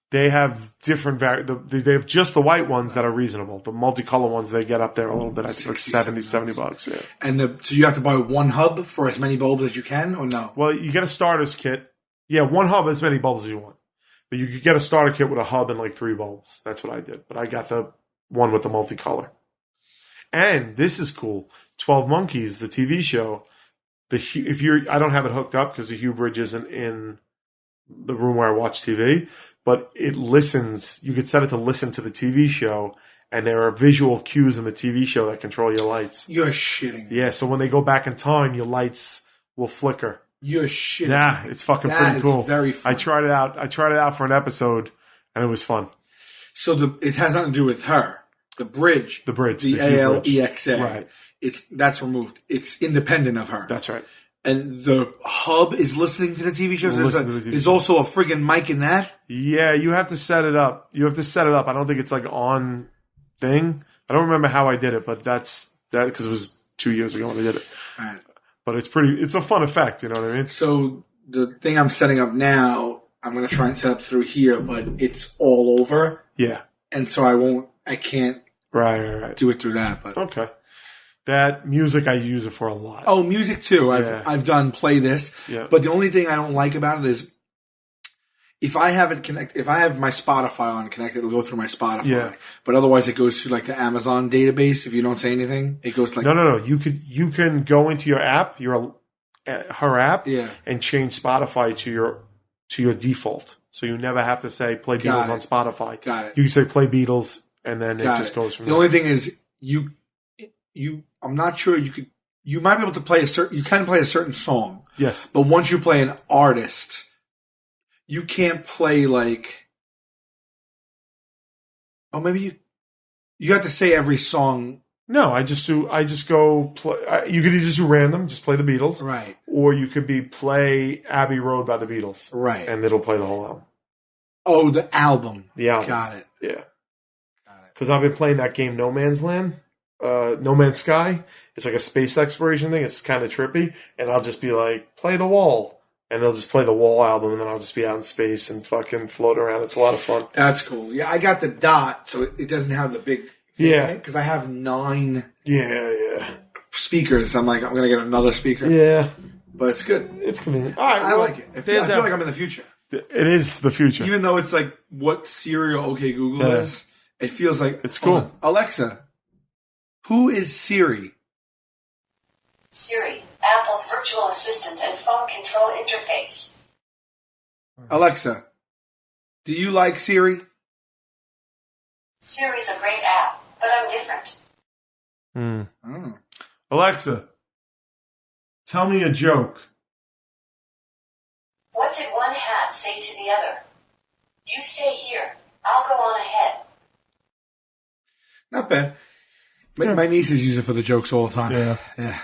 They have different they have just the white ones that are reasonable. The multicolor ones, they get up there a little bit. I think like 70 bucks. Yeah. And so you have to buy one hub for as many bulbs as you can, or no? Well, you get a starter's kit. Yeah, one hub, as many bulbs as you want. But you could get a starter kit with a hub and like 3 bulbs. That's what I did. But I got the one with the multicolor. And this is cool. 12 Monkeys, the TV show. I don't have it hooked up because the Hue bridge isn't in the room where I watch TV. But it listens. You could set it to listen to the TV show, and there are visual cues in the TV show that control your lights. You're shitting. Yeah, so when they go back in time, your lights will flicker. You're shitting. Yeah, it's fucking pretty cool. Very fun. I tried it out for an episode, and it was fun. So it has nothing to do with her. The bridge, the ALEXA. Right. That's removed. It's independent of her. That's right. And the hub is listening to the TV show. There's also a friggin' mic in that. Yeah, you have to set it up. I don't think it's like on thing. I don't remember how I did it, but that's that because it was 2 years ago when I did it. Right. But it's a fun effect, you know what I mean? So the thing I'm setting up now, I'm going to try and set up through here, but it's all over. Yeah. And so I can't Right. do it through that. But Okay. That music, I use it for a lot. oh, music too. Yeah. I've done play this. Yeah. But the only thing I don't like about it is if I have it connected, if I have my Spotify on connected, it'll go through my Spotify. Yeah. But otherwise, it goes through like the Amazon database. If you don't say anything, it goes like No. You can go into your app, her app, Yeah. and change Spotify to your default. So you never have to say play Got Beatles it. on Spotify. Got it. You can say play Beatles, and then Got it just goes from The there. only thing is you. I'm not sure you might be able to play you can play a certain song, Yes. but once you play an artist, you can't play like, oh, maybe you have to say every song. No, I just go play. You could either just do random, just play the Beatles, Right. or you could play Abbey Road by the Beatles, Right. and it'll play the whole album. Oh, the album. The album. Got it. Yeah. Got it. Because I've been playing that game No Man's Land, No Man's Sky. It's like a space exploration thing. It's kind of trippy, and I'll just be like, play The Wall, and they'll just play the Wall album, and then I'll just be out in space and fucking float around. It's a lot of fun. That's cool. Yeah, I got the dot, so it doesn't have the big thing Yeah. because I have 9 Yeah. speakers. I'm like, I'm gonna get another speaker, Yeah. but it's good. It's convenient. All right, I like it. I feel there's that. like I'm in the future. It is the future. Even though it's like what Siri or OK Google Yeah. is, it feels like It's cool. Hold on. Alexa, who is Siri? Siri, Apple's virtual assistant and phone control interface. Alexa, do you like Siri? Siri's a great app, but I'm different. Oh. Alexa, tell me a joke. What did one hat say to the other? You stay here. I'll go on ahead. Not bad. My nieces use it for the jokes all the time. Yeah.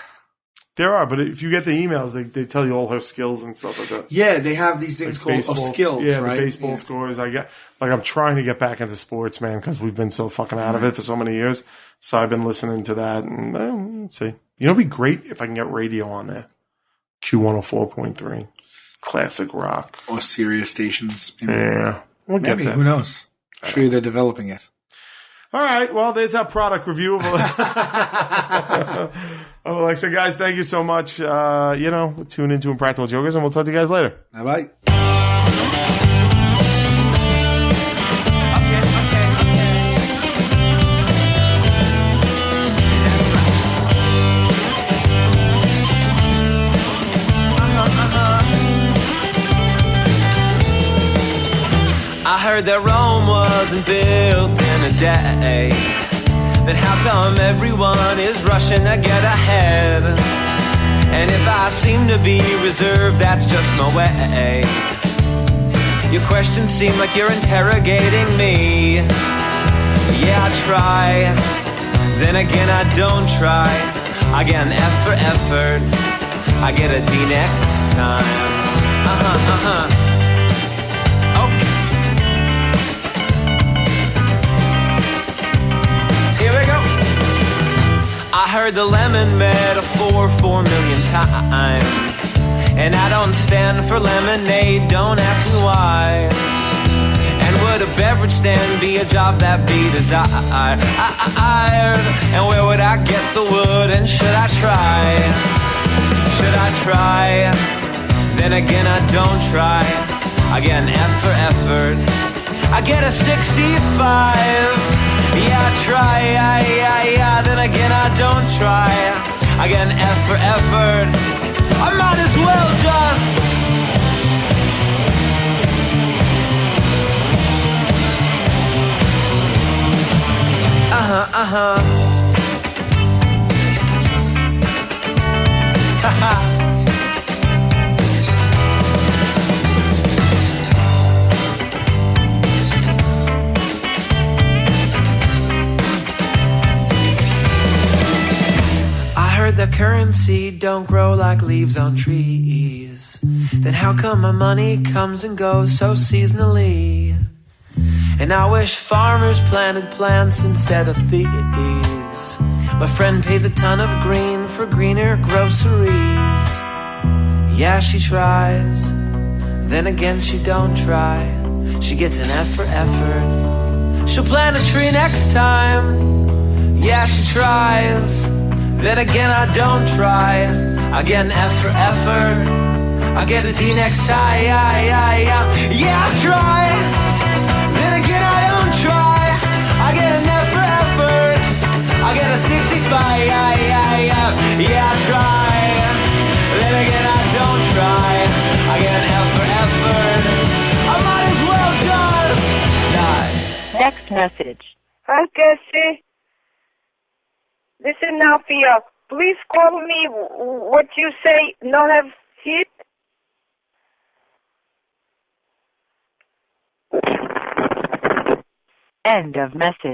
There are, but if you get the emails, they tell you all her skills and stuff like that. Yeah, they have these things called skills, yeah, right? the baseball scores. I'm trying to get back into sports, man, because we've been so fucking out of it for so many years. So I've been listening to that, and let's see. You know, it'd be great if I can get radio on there. Q104.3, classic rock, Or Sirius stations. Yeah, we'll get Maybe, that. who knows? I'm sure they're developing it. All right, well, there's our product review of Alexa. Guys, thank you so much. Tune into Impractical Jokers, and we'll talk to you guys later. Bye-bye. I heard that Rome wasn't built in a day. Then how come everyone is rushing to get ahead? And if I seem to be reserved, that's just my way. Your questions seem like you're interrogating me. Yeah, I try. Then again, I don't try. I get an F for effort. I get a D next time. Okay. Here we go. I heard the lemon metaphor 4 million times, and I don't stand for lemonade, don't ask me why. And would a beverage stand be a job that be desired? And where would I get the wood, and should I try? Should I try? Then again, I don't try. I get an F for effort. I get a 65. Yeah, I try. Yeah. Then again, I don't try. I get an F for effort. I might as well just. Haha. I heard the currency don't grow like leaves on trees. Then how come my money comes and goes so seasonally? And I wish farmers planted plants instead of thieves. My friend pays a ton of green for greener groceries. Yeah, she tries, then again she don't try. She gets an F for effort. She'll plant a tree next time. Yeah, she tries, then again I don't try. I get an F for effort. I get a D next time. Yeah, I try, then again I don't try. I get an F for effort. I get a 65. Yeah, I try, then again I don't try. I get an F for effort. I might as well just die. Next message. Hi, Cassie. Listen now, Pia. Please call me what you say, not have heat. End of message.